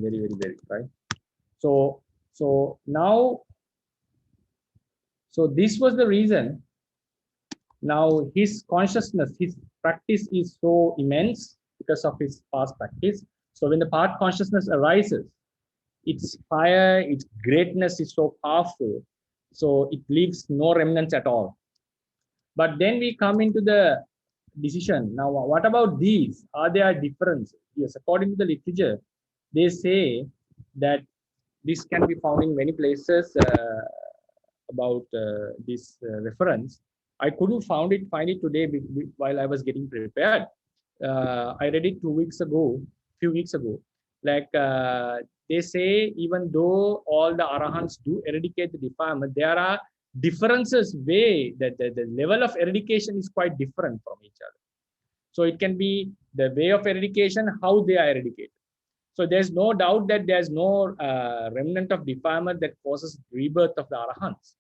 very, right? So now, so this was the reason. Now his consciousness, his practice is so immense because of his past practice. So when the path consciousness arises, its fire, its greatness is so powerful, so it leaves no remnants at all. But then we come into the decision. Now, what about these? Are there differences? Yes, according to the literature, they say that this can be found in many places about this reference. I couldn't find it today while I was getting prepared. I read it 2 weeks ago, few weeks ago. Like they say, even though all the arahants do eradicate the defilement, there are differences way that the level of eradication is quite different from each other. So it can be the way of eradication, how they are eradicated. So there's no doubt that there's no remnant of defilement that causes rebirth of the arahants.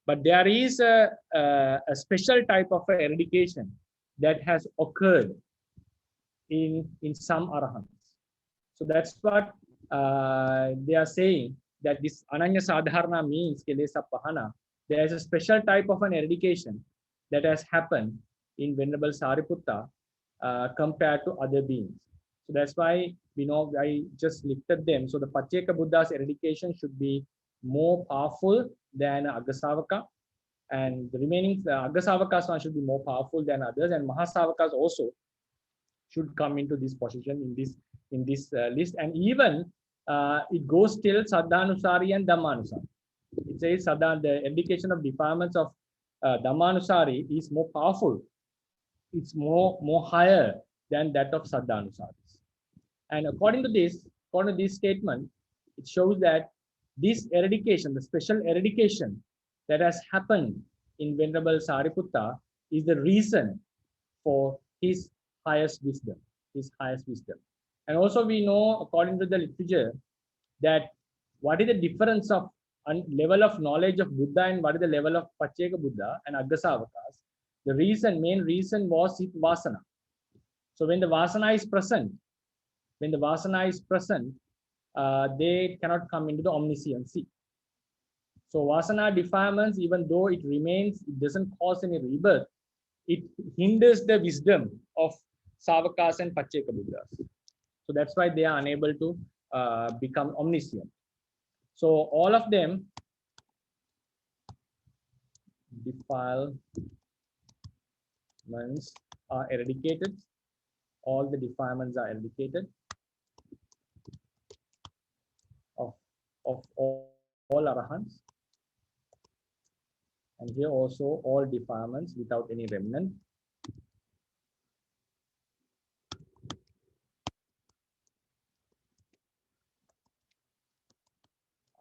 But there is a special type of eradication that has occurred in some arahants. So that's what they are saying, that this ananya sadharana means kilesa pahana. There is a special type of an eradication that has happened in Venerable Sariputta compared to other beings. So that's why we know I just lifted them. So the Pacceka Buddha's eradication should be more powerful than Aggasavaka, and the remaining Aggasavakas one should be more powerful than others, and Mahasavakas also should come into this position in this list. And even it goes till Saddhanusari and Dhammanusari. It says the indication of defilements of Dhammanusari is more powerful. It's more higher than that of Saddhanusaris. And according to this statement, it shows that this eradication, the special eradication that has happened in Venerable Sariputta, is the reason for his highest wisdom, And also we know, according to the literature, that what is the difference of level of knowledge of Buddha and what is the level of Pacceka Buddha and Aggasavakas. The main reason was vasana. So when the vasana is present, they cannot come into the omnisciency. So vasana defilements, even though it remains, it doesn't cause any rebirth. It hinders the wisdom of Savakas and Pacceka Buddhas. So that's why they are unable to become omniscient. So all of them defilements are eradicated. All the defilements are eradicated of all arahants. And here also all defilements without any remnant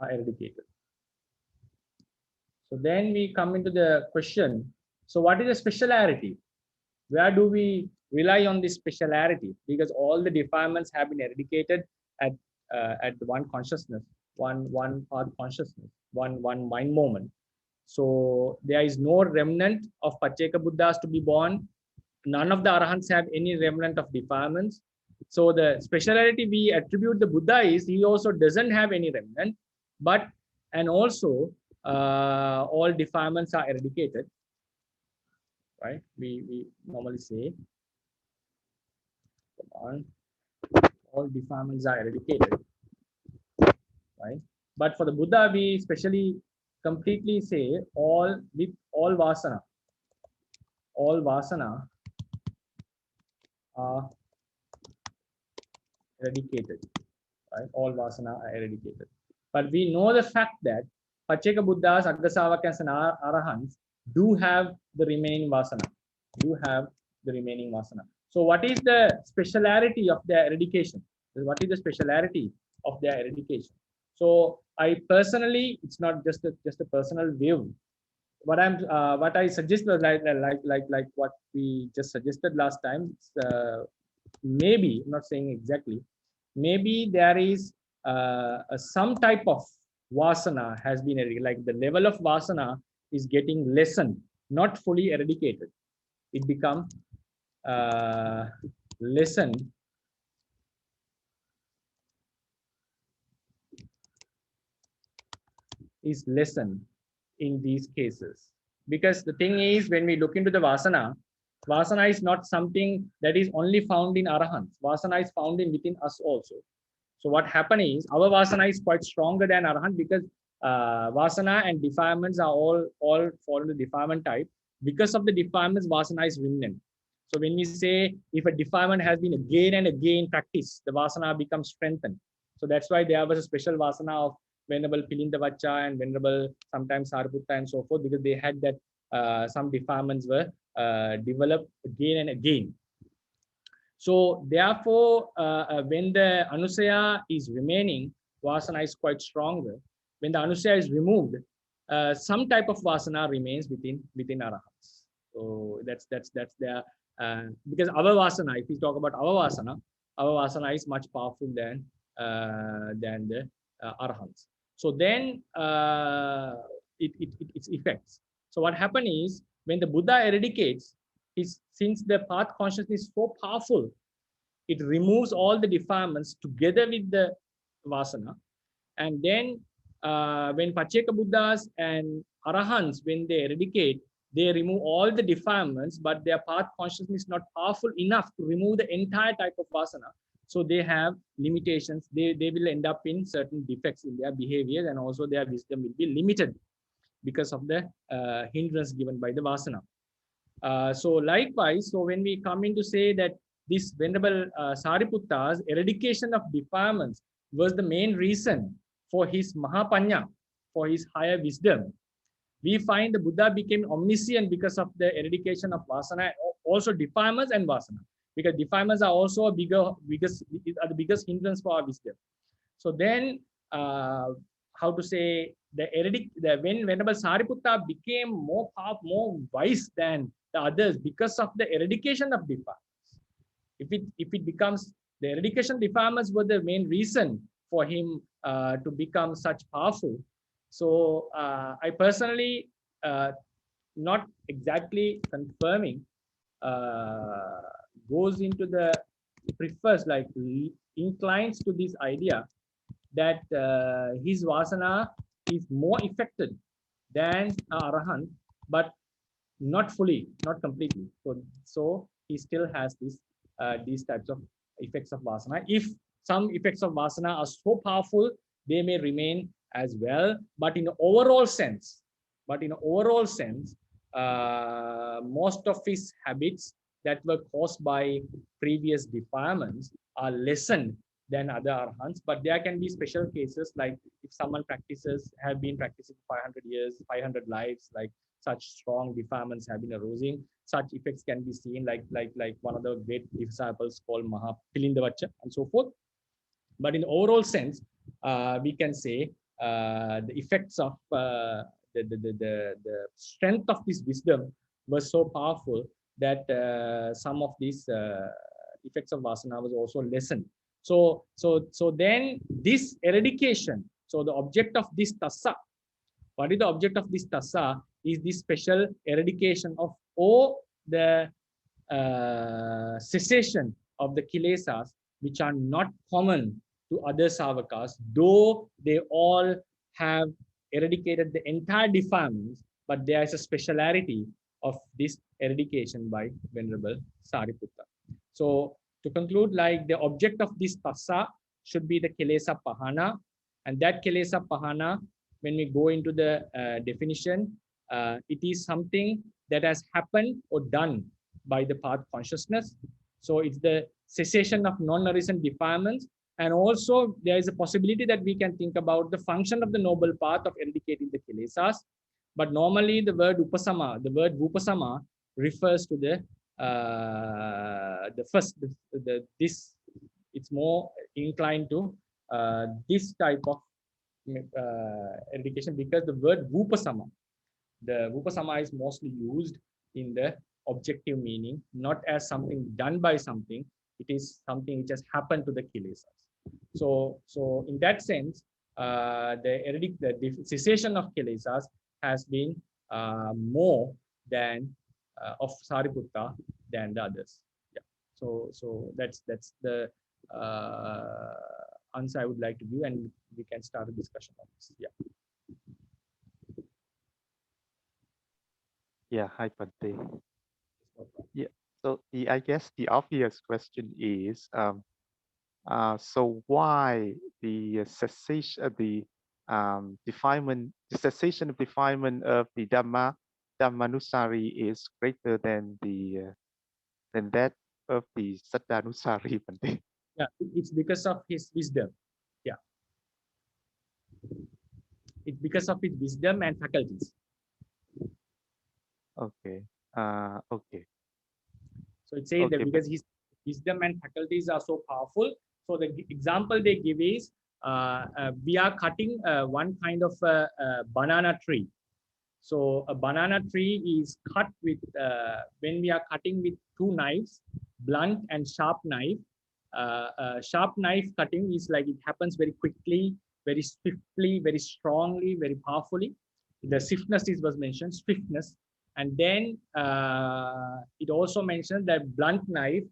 are eradicated. So then we come into the question, so what is the speciality? Where do we rely on this speciality? Because all the defilements have been eradicated at one consciousness, one path consciousness, one mind moment. So there is no remnant of Pacceka Buddhas to be born. None of the arahants have any remnant of defilements. So the speciality we attribute the Buddha is he also doesn't have any remnant, and also all defilements are eradicated, right? We normally say, come on, all defilements are eradicated, right? But for the Buddha, we especially completely say all with all vasana are eradicated, right? All vasana are eradicated. But we know the fact that Pacceka Buddhas, Aggasavakas, and Arahants do have the remaining vasana, So what is the speciality of their eradication? What is the speciality of their eradication? So I personally, it's not just a personal view. What I suggest was like what we just suggested last time. Maybe I'm not saying exactly. Maybe there is some type of vasana has been eradicated. Like the level of vasana is getting lessened, not fully eradicated. It becomes lessened. Is lessened in these cases, because the thing is, when we look into the vasana is not something that is only found in arahants. Vasana is found in within us also. So what happens is our vasana is quite stronger than arahant, because vasana and defilements are all fall into defilement type. Because of the defilements, vasana is remnant. So when we say if a defilement has been again and again practiced, the vasana becomes strengthened. So that's why there was a special vasana of Venerable Pilindavacha and Venerable sometimes Sariputta and so forth, because they had that some defilements were developed again and again. So therefore, when the anusaya is remaining, vasana is quite stronger. When the anusaya is removed, some type of vasana remains within arahants. So that's their because our vasana, if we talk about our vasana is much powerful than the arahants. So then its effects. So what happens is, when the Buddha eradicates, since the path consciousness is so powerful, it removes all the defilements together with the vasana. And then when Pacceka Buddhas and Arahants, when they eradicate, they remove all the defilements, but their path consciousness is not powerful enough to remove the entire type of vasana. So they have limitations. They will end up in certain defects in their behavior, and also their wisdom will be limited because of the hindrance given by the vasana. So likewise, so when we come in to say that this Venerable Sariputta's eradication of defilements was the main reason for his Mahapanya, for his higher wisdom, we find the Buddha became omniscient because of the eradication of vasana, also defilements and vasana, because defilements are also a the biggest hindrance for our wisdom. So then, how to say, when Venerable Sariputta became more wise than the others because of the eradication of defilements. If it becomes the eradication of defilements were the main reason for him to become such powerful. So I personally not exactly confirming, goes into the prefers, like inclines to this idea that his vasana is more affected than arahant, but not fully, not completely. So he still has these types of effects of vasana. If some effects of vasana are so powerful, they may remain as well. But in an overall sense, most of his habits that were caused by previous defilements are lessened than other arhants. But there can be special cases, like if someone have been practicing 500 years, 500 lives, like such strong defilements have been arising. Such effects can be seen, like one of the great disciples called Pilindavacha and so forth. But in the overall sense, we can say the effects of the strength of this wisdom was so powerful that some of these effects of vasana was also lessened. So then this eradication. So the object of this tassa. What is the object of this tassa? Is this special eradication of all the cessation of the kilesas, which are not common to other savakas, though they all have eradicated the entire defilements, but there is a speciality of this eradication by Venerable Sariputta. So to conclude, like the object of this tassa should be the Kilesa Pahana, and that Kilesa Pahana, when we go into the definition, it is something that has happened or done by the path consciousness. So it's the cessation of non-arisen defilements, and also there is a possibility that we can think about the function of the noble path of eradicating the kilesas. But normally the word upasama, the word upasama refers to the first, this, it's more inclined to this type of eradication, because the word upasama, the upasama is mostly used in the objective meaning, not as something done by something. It is something which has happened to the kilesas. So in that sense, the cessation of kilesas has been more than of Sariputta than the others. Yeah. So that's the answer I would like to give, and we can start a discussion on this. Yeah. Yeah, hi Bante. Yeah, so I guess the obvious question is, so why the cessation, the defilement, the cessation of defilement of the Dhammanusari is greater than than that of the Saddhanusari, Bante? Yeah, it's because of his wisdom. Yeah, it's because of his wisdom and faculties. Okay. Okay. So it says that Okay, because his wisdom and faculties are so powerful. So the example they give is we are cutting one kind of banana tree. So a banana tree is cut with, when we are cutting with two knives, blunt and sharp knife. Sharp knife cutting is like it happens very quickly, very swiftly, very strongly, very powerfully. The swiftness is was mentioned, swiftness. And then it also mentions that blunt knife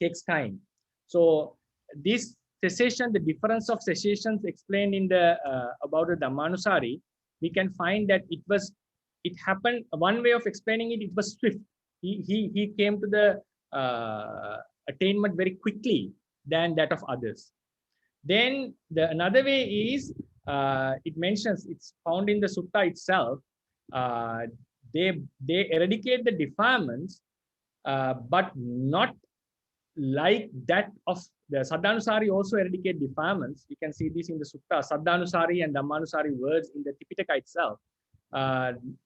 takes time. So this cessation, the difference of cessations explained in the about the Dhammanusari, we can find that it happened. One way of explaining it, it was swift. He came to the attainment very quickly than that of others. Then another way is, it mentions, it's found in the sutta itself. They eradicate the defilements, but not like that of the Saddhanusari also eradicate defilements. You can see this in the sutta, Saddhanusari and Dhammanusari words in the Tipitaka itself,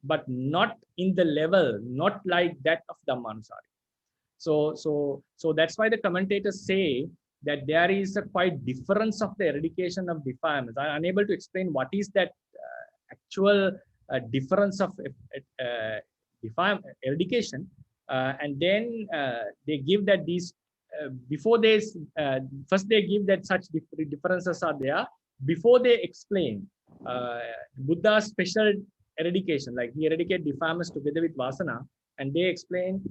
but not in the level, not like that of Dhammanusari. So that's why the commentators say that there is a quite difference of the eradication of defilements. I'm unable to explain what is that actual difference of eradication, and then they give that these before they first they give that such differences are there before they explain Buddha's special eradication, like he eradicate defilements together with vasana. And they explain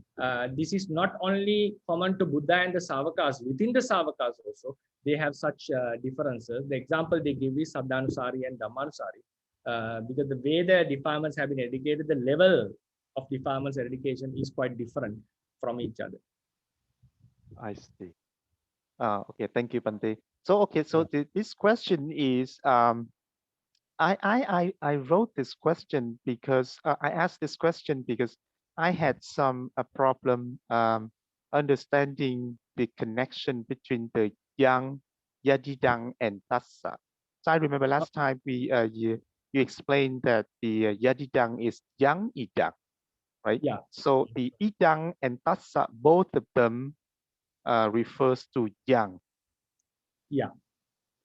this is not only common to Buddha and the Savakas, within the Savakas also, they have such differences. The example they give is Saddhanusari and Dhammanusari, because the way the defilements have been eradicated, the level of defilements eradication is quite different from each other. I see. Okay, thank you, Bante. So, okay, so this question is, I wrote this question because I asked this question because I had some problem understanding the connection between the yang, yadidang, and tassa. So I remember last time you explained that the yadidang is yang idang, right? Yeah. So the idang and tassa, both of them refers to yang. Yeah.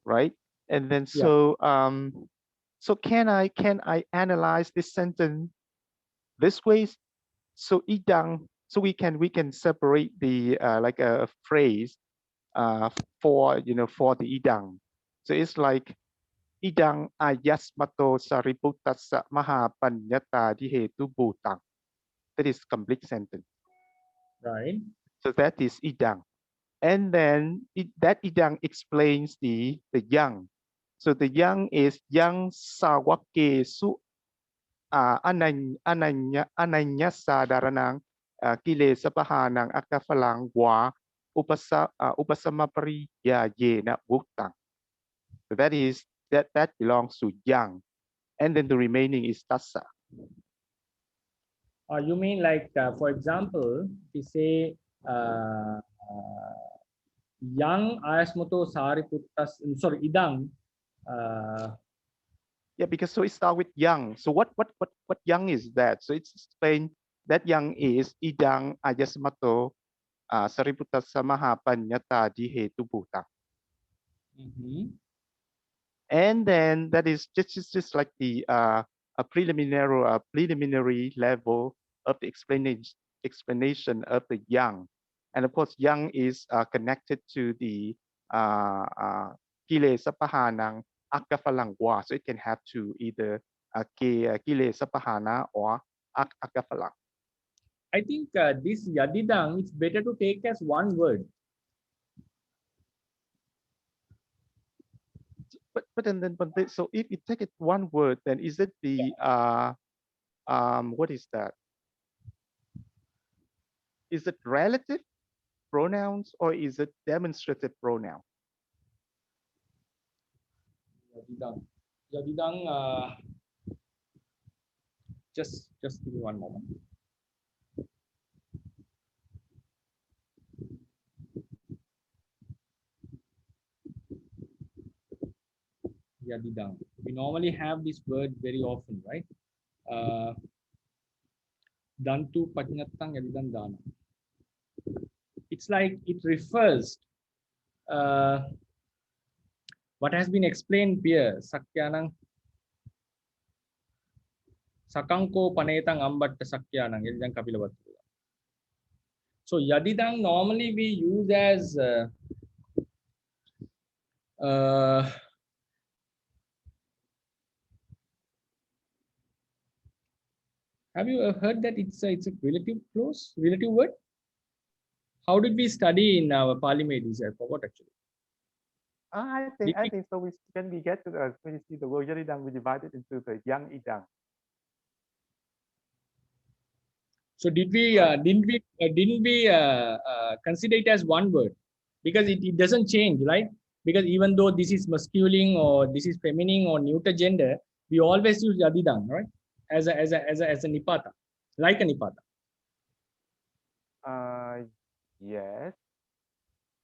Right. And then Yeah. so can I analyze this sentence this way? So idang, so we can separate the like a phrase for for the idang. So it's like idang ayasmato sariputtassa mahapanyata dihetu bhutang. That is complete sentence. Right. So that is idang. And then that idang explains the yang. So the yang is yang sawake su ananya sadaranang kilesa pahanang akafalang wa upasama pariya yena wuktang. So that is that belongs to yang, and then the remaining is tassa. You mean like, for example, we say yang ayasmoto sariputtas, sorry, idang. Yeah, because so it starts with yang. So what yang is that? So it's explained that yang is idang ayasmato sariputtas samahapanyata dihetu bhuta. And then that is just like the a preliminary level of the explanation of the yang. And of course, yang is connected to the kilesa pahanang akafalangwa. So it can have to either kilesa pahana or akafalang. I think this yadidang, it's better to take as one word. But so if you take it one word, then is it the what is that? Is it relative pronouns or is it demonstrative pronoun? Yadidang, just give me one moment. Yadidang. We normally have this word very often, right? Dantu pajnatang yadidang dana. It's like it refers what has been explained here. Sakyanang sakanko panetang ambatta sakyanang yadidang kapilavattula. So yadidang normally we use as have you heard that it's a relative clause, relative word? How did we study in our Palimedes? I forgot actually. I think so. When we get to when you see the word yadidang, we divide it into the yang idang. So didn't we consider it as one word? Because it doesn't change, right? Because even though this is masculine or this is feminine or neuter gender, we always use yadidang, right? As a nipata, like a nipata. Yes.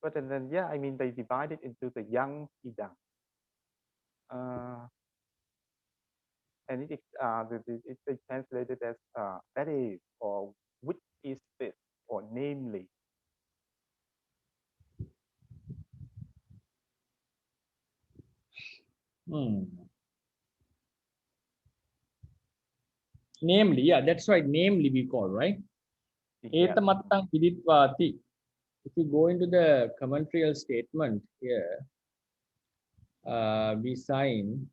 But then yeah, I mean they divide it into the yang idang. And it's translated as that is, or which is this, or namely. Namely, yeah, that's right. Namely, we call, right? Yeah. Etamattang viditvati. If you go into the commentarial statement here, we find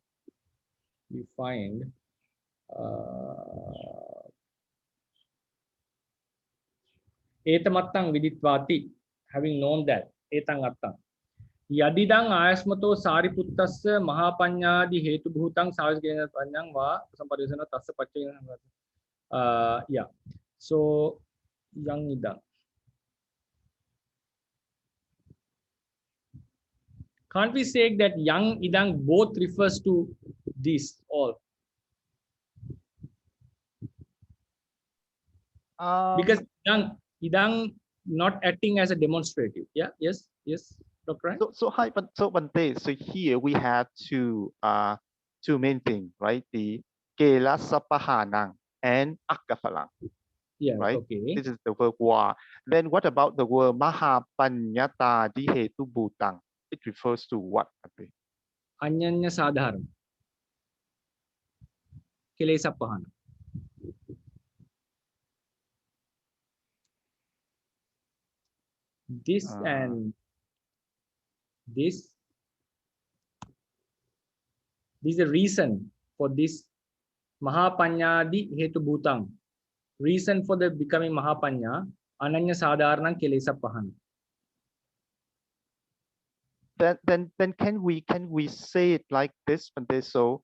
etamattang viditvati, having known that, etangattang. Yadidang ayasmato sariputtasya mahapanyadi hetu bhutang savasgena panyang va samparisana tasya pacchayana. Yeah. So yang idang. Can't we say that yang idang both refers to this all? Because idang not acting as a demonstrative. Yeah. Yes. Dr. So Bante, so here we have two main things, right? The kelasa pahanang and akafalang. Yeah, right? Okay. This is the verb wa. Then what about the word mahapanyata dihetu bhutang? It refers to what? Anyanya sadharan. Kilesa pahana. This and this is the reason for this mahapanyadi hetu bhutang. Reason for the becoming mahapanya ananya sadharanam kilesa pahana. then can we say it like this, Bante? So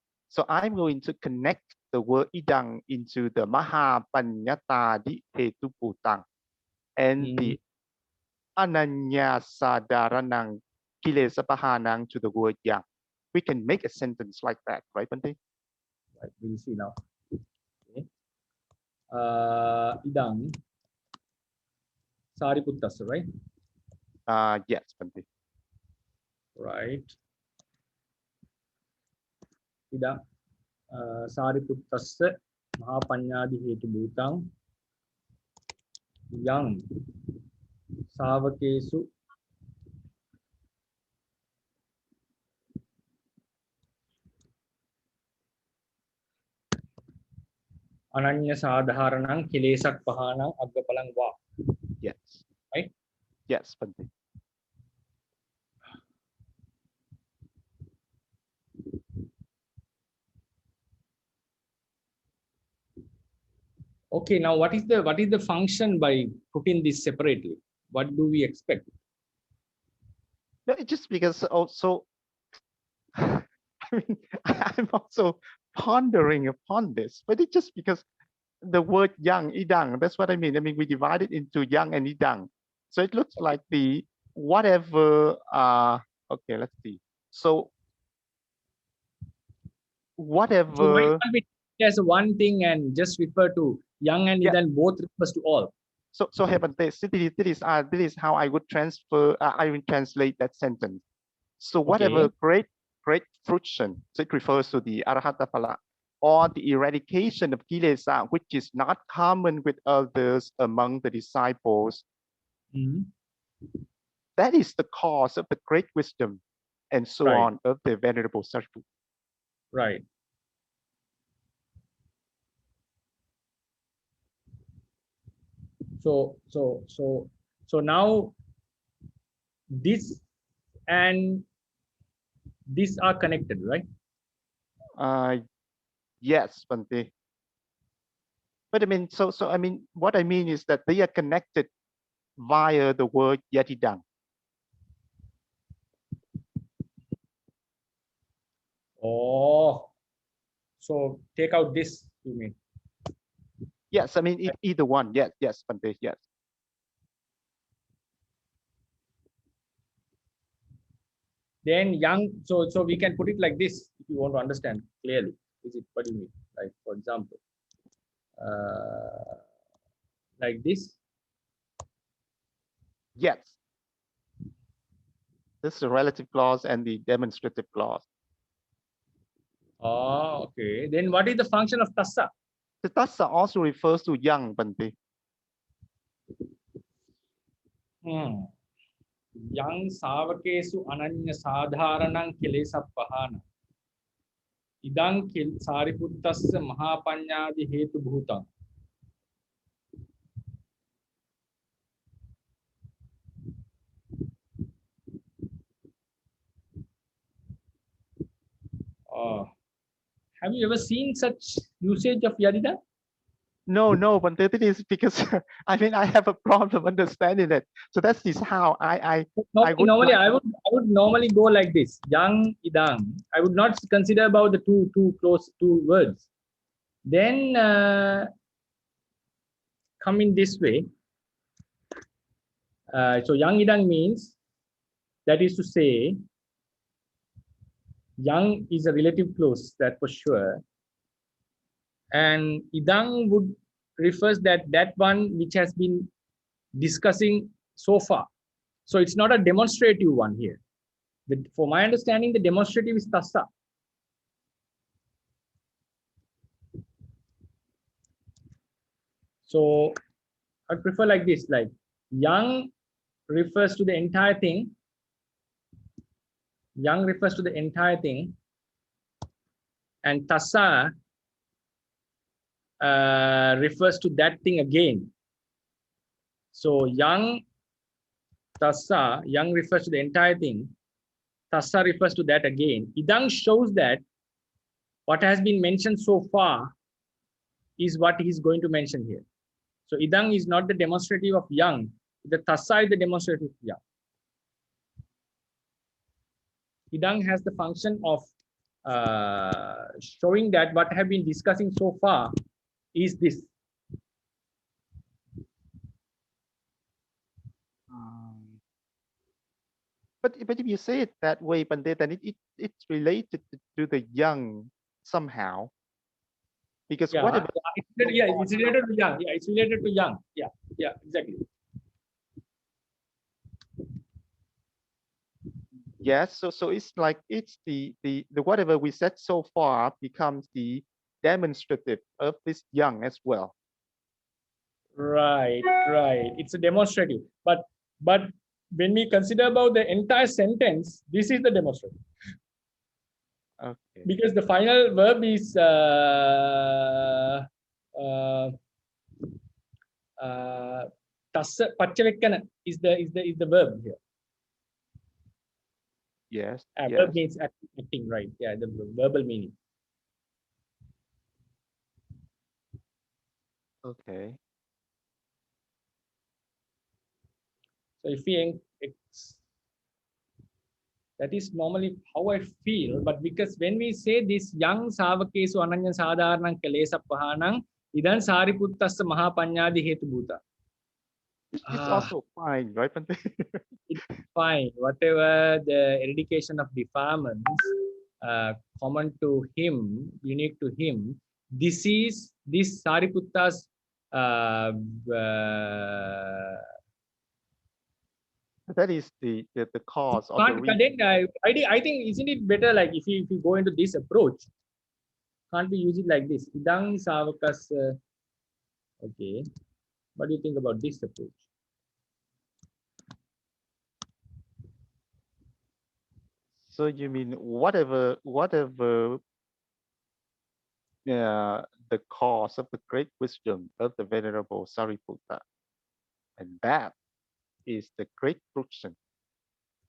I'm going to connect the word idang into the Mahapanyatadi Hetu Bhutang and the Ananya Sadaranang Kilesa Pahanang to the word yang. We can make a sentence like that, right, Bante? Right, we'll see now. Okay. Idang Sariputtasya, right? Yes, Bante. Right. Idang Sariputtasya Mahapanyadi Hetu Bhutang Yang Savakesu Ananya Sadharanang Kilesak Pahanang Aggapalang Va. Yes. Right? Yes, Bante. Okay, now what is the function by putting this separately? What do we expect? No, it's just because also I mean, I'm also pondering upon this, but it's just because the word yang, idang, that's what I mean. I mean, we divide it into yang and idang. So it looks like the whatever, okay, let's see. So whatever. So why can't we take it as one thing and just refer to yang and idang both refers to all? So Bante, this is how I would transfer, I will translate that sentence. So whatever great fruition, so it refers to the Arahata Phala, or the eradication of Kilesa, which is not common with others among the disciples. That is the cause of the great wisdom and so on of the Venerable Sariputta. Right. So now this and this are connected, right? Yes, Bante. But I mean, so I mean, what I mean is that they are connected via the word yatidang. Oh, so take out this, you mean? Yes, I mean either one. Yes, yes, Bante, yes. Then yang, so we can put it like this if you want to understand clearly. Is it what do you mean? Like for example, like this. Yes. This is the relative clause and the demonstrative clause. Oh, okay. Then what is the function of tassa? The tassa also refers to yang, Bante. Yang savakesu ananya sadharanang kilesa pahana. Idang sariputtasya mahapanyadi hetu bhutang. Have you ever seen such usage of yadida? No, but it is because I mean I have a problem understanding it. So that's is how I would normally go like this. Yang idang. I would not consider about the two close two words. Then come in this way. So yang idang means, that is to say, yang is a relative clause, that for sure, and idang would refers that one which has been discussing so far. So it's not a demonstrative one here. For my understanding, the demonstrative is tassa. So I prefer like this, like yang refers to the entire thing. Yang refers to the entire thing, and tassa refers to that thing again. So yang tassa, yang refers to the entire thing. Tassa refers to that again. Idang shows that what has been mentioned so far is what he is going to mention here. So idang is not the demonstrative of yang. The tassa is the demonstrative of yang. Idang has the function of showing that what I have been discussing so far is this. But if you say it that way, Pandey, then it's related to the young somehow, because Yeah, whatever. it's related to young. Yeah, it's related to young. Yeah, exactly. Yes, so it's like it's the whatever we said so far becomes the demonstrative of this young as well. Right. It's a demonstrative. But when we consider about the entire sentence, this is the demonstrative. Okay. Because the final verb is tassa paccavekana is the verb here. Yes. Verb means acting, right? Yeah, the verbal meaning. Okay. So if we that is normally how I feel, but because when we say this young savakesu ananya sadharanang kalesappahanang idan sariputtasya mahapanyadi hetubhuta. It's also fine, right, Pandey? It's fine. Whatever the eradication of defilements common to him, unique to him, this Sariputta's That is the cause of the reason. then I think isn't it better like if you go into this approach, can't we use it like this? Idang savakas. Okay, what do you think about this approach? So you mean whatever the cause of the great wisdom of the venerable Sariputta, and that is the great fruition.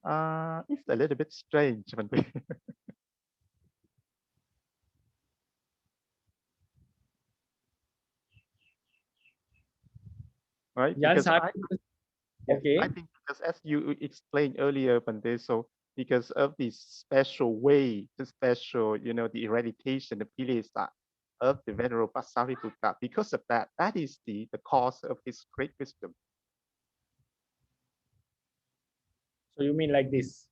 It's a little bit strange, Pandey. Right? Because okay. I think because as you explained earlier, Pandey, so because of the special way, the special, the eradication of kilesa of the venerable Sariputta, because of that, that is the cause of his great wisdom. So you mean like this?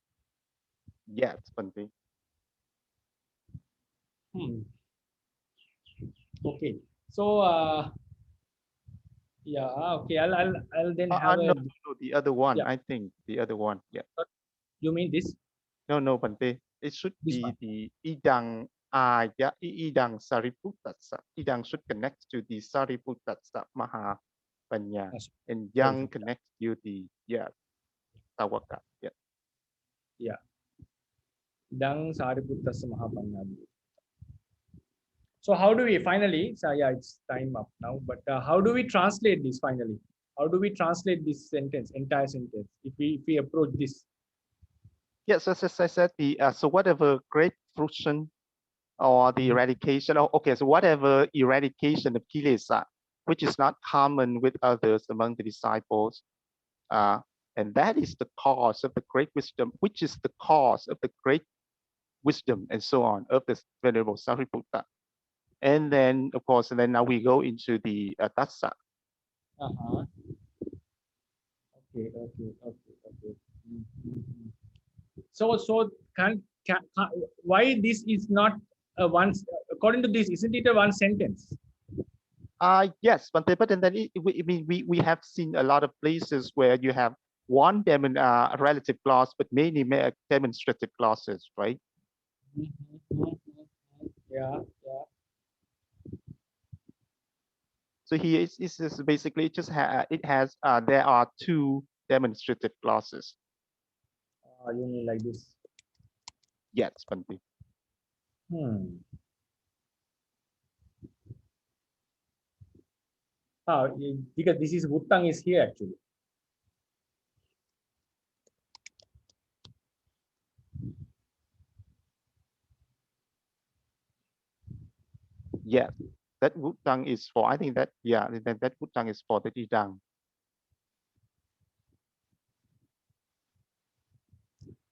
Yes, Pandey. Okay. So yeah, okay. I'll then have No, the other one. Yeah. I think the other one. Yeah. You mean this? No, Bante. It should This be one. the idang aya idang sariputtatsa. Idang should connect to the sariputtatsa maha panya, and yang connects to the tawaka. Yeah. Yeah. Idang sariputtasya mahapanyadi. So how do we finally? So yeah, it's time up now. But how do we translate this finally? How do we translate this sentence, entire sentence, if we approach this? Yes, as I said, so whatever great fruition or the eradication, okay, so whatever eradication of kilesa, which is not common with others among the disciples, and that is the cause of the great wisdom, which is the cause of the great wisdom and so on of the Venerable Sariputta. And then, of course, and then now we go into the Tassa. Okay. So why this is not a one? According to this, isn't it a one sentence? Yes, but then we have seen a lot of places where you have one relative clause, but many demonstrative clauses, right? Yeah. So here is basically it just it has there are two demonstrative clauses. You mean like this? Yes, Bante. Because this is Wuttang is here actually. Yeah, that Wuttang is for, I think that, that Wuttang is for the Didang.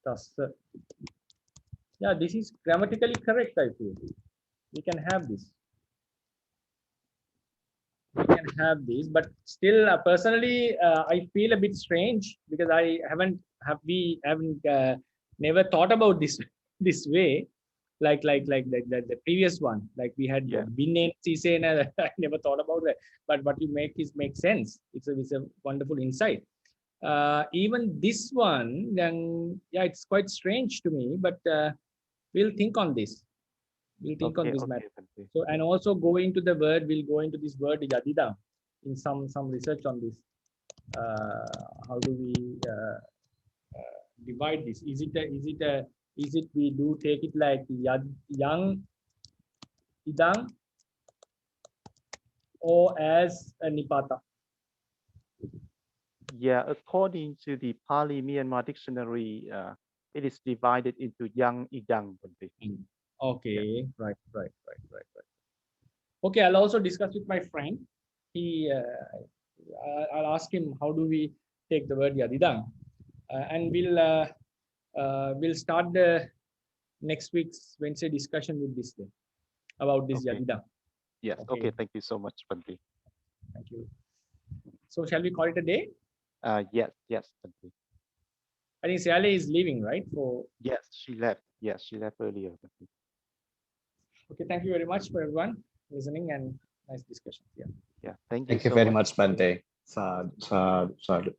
Thus, Yeah, this is grammatically correct, I feel. We can have this. We can have this, but still, personally, I feel a bit strange because I haven't never thought about this this way, like the previous one. Like we had Yeah. Binne Sisena. I never thought about that, but what you make is make sense. It's a wonderful insight. Even this one, then yeah, it's quite strange to me, but we'll think on this. We'll think on Okay, this okay, matter. Bante. So, and also go into the word, we'll go into this word yadida in some research on this. How do we divide this? Is it we do take it like yad, yang, idang, or as a nipata? Yeah, according to the Pali Myanmar dictionary, it is divided into yang, idang, Bante. Okay, right. Okay, I'll also discuss with my friend. I'll ask him how do we take the word yadidang, and we'll start the next week's Wednesday discussion with this thing about this Okay. yadidang. Yes. Okay. Thank you so much, Bante. Thank you. So shall we call it a day? Yes, Bante. I think Siale is leaving, right? Yes, she left. Yes, she left earlier. Bante. Okay, thank you very much for everyone listening and nice discussion. Yeah. Yeah. Thank you Thank you so very much. much, Bante. Sadhu, sadhu, sadhu.